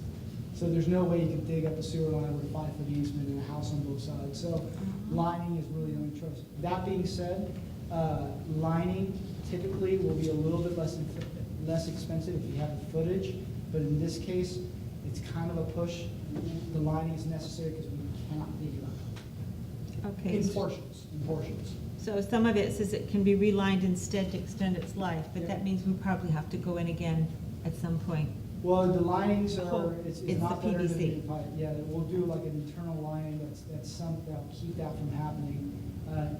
H: So there's no way you can dig up a sewer line with a 5-foot easement and a house on both sides. So lining is really the only choice. That being said, lining typically will be a little bit less expensive if you have the footage, but in this case, it's kind of a push. The lining is necessary because we cannot dig it up.
D: Okay.
H: In portions.
D: So some of it says it can be relined instead to extend its life, but
H: Yeah.
D: that means we probably have to go in again at some point.
H: Well, the linings
D: Oh,
H: are, it's
D: it's
H: not
D: the
H: better than
D: PVC.
H: the pipe. Yeah, we'll do like an internal lining that's something that'll keep that from happening.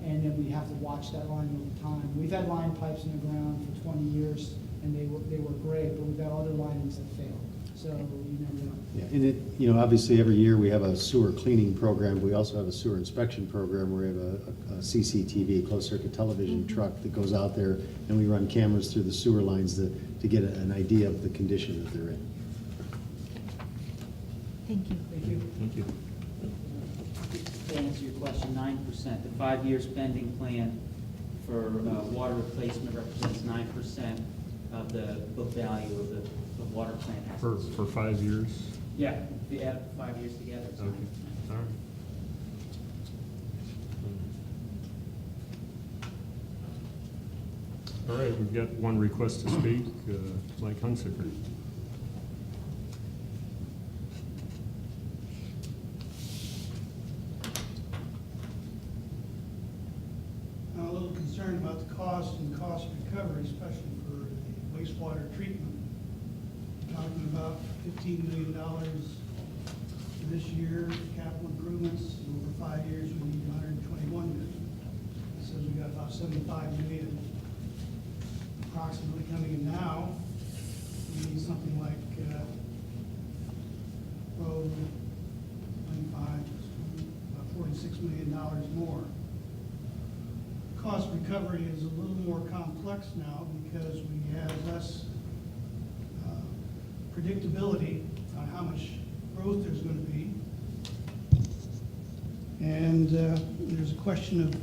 H: And then we have to watch that line over time. We've had line pipes in the ground for 20 years and they were great, but we've got other linings that fail. So you never know.
E: Yeah, and it, obviously, every year we have a sewer cleaning program. but We also have a sewer inspection program where we have a CCTV, closed-circuit television truck that goes out there, and we run cameras through the sewer lines to get an idea of the condition that they're in.
D: Thank you.
H: Thank you.
A: Thank you.
I: To answer your question, 9%, the 5-year spending plan for water replacement represents 9% of the book value of the water plant assets.
A: For 5 years?
I: Yeah, if you add 5 years together, it's 9%.
A: Okay, all right. All right, we've got one request to speak, Mike Hunsaker.
K: I'm a little concerned concerned about the cost and cost recovery, especially for the wastewater treatment. Talking about $15 million this year, capital improvements. Over 5 years, we need 121 million. It says we got about 75 million approximately coming in now. We need something like, 25, about $46 million more. Cost recovery is a little more complex now because we have less predictability on how much growth there's going to be. And there's a question of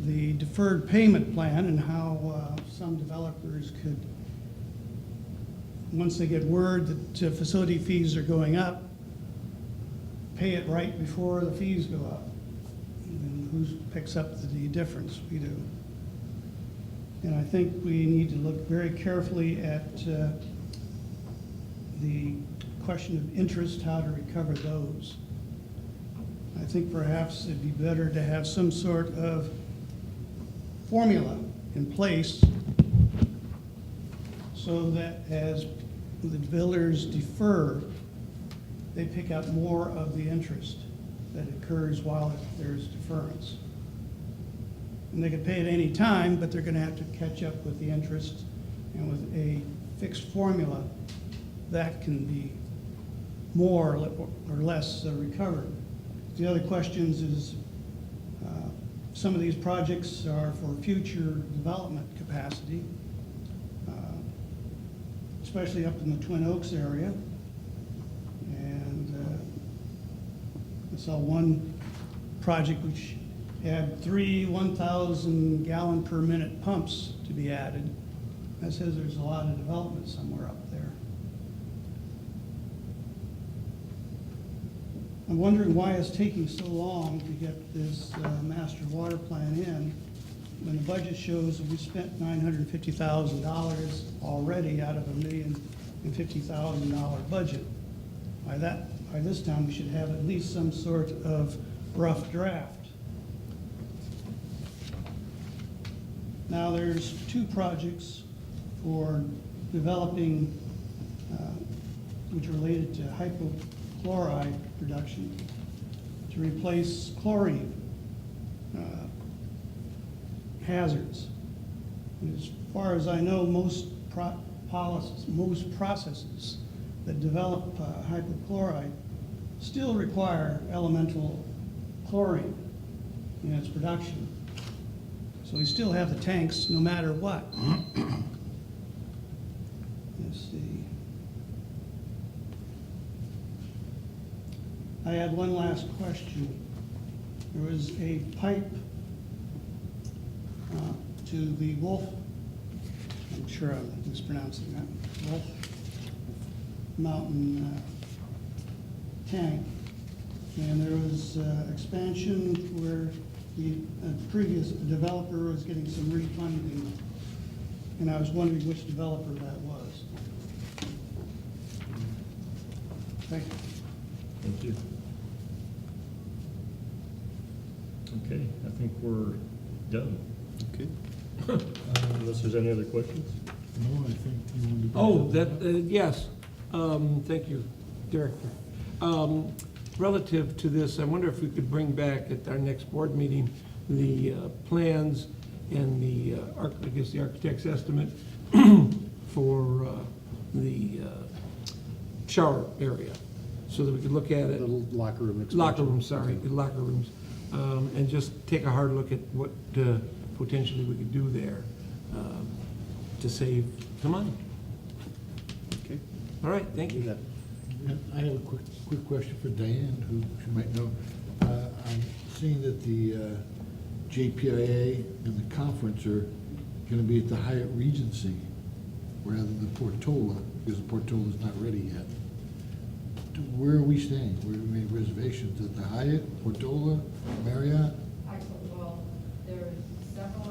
K: the deferred payment plan and how some developers could, once they get word that facility fees are going up, pay it right before the fees go up. And who picks up the difference? We do. And I think we need to look very carefully at the question of interest, how to recover those. I think perhaps it'd be better to have some sort of formula in place so that as the builders defer, they pick up more of the interest that occurs while there's deference. And they could pay at any time, but they're going to have to catch up with the interest, and with a fixed formula, that can be more or less recovered. The other questions is some of these projects are for future development capacity, especially up in the Twin Oaks area. And I saw one project which had 3 1,000 gallon per minute pumps to be added. That says there's a lot of development somewhere up there. I'm wondering why it's taking so long to get this master water plan in when the budget shows that we spent $950,000 already out of a $1,050,000 budget. By this time, we should have at least some sort of rough draft. Now, there's 2 projects for developing, which are related to hypochlorite production to replace chlorine hazards. And as far as I know, most processes that develop hypochlorite still require elemental chlorine in its production. So we still have the tanks no matter what. Let's see. I had one last question. There was a pipe to the Wolf, I'm sure I'm mispronouncing that, Wolf Mountain tank. And there was expansion where the previous developer was getting some refunding. And I was wondering which developer that was. Thank you.
A: Thank you. Okay, I think we're done.
E: Okay.
A: Unless there's any other questions?
J: No, I think you wanted to.
G: Oh, that, yes. Thank you, Director. Relative to this, I wonder if we could bring back at our next board meeting the plans and the, I guess, the architect's estimate for the shower area, so that we could look at it.
E: Little locker room expansion.
G: Locker rooms, sorry, locker rooms, and just take a hard look at what potentially we could do there to save some money.
E: Okay.
G: All right, thank
E: Do
G: you.
E: that.
J: And I have a quick question for Diane, who she might know. I'm seeing that the JPIA and the conference are gonna be at the Hyatt Regency rather than Portola, because the Portola's not ready yet. Where are we staying? Where we made reservations at the Hyatt, Portola, Marriott?
L: Excellent. Well, there's several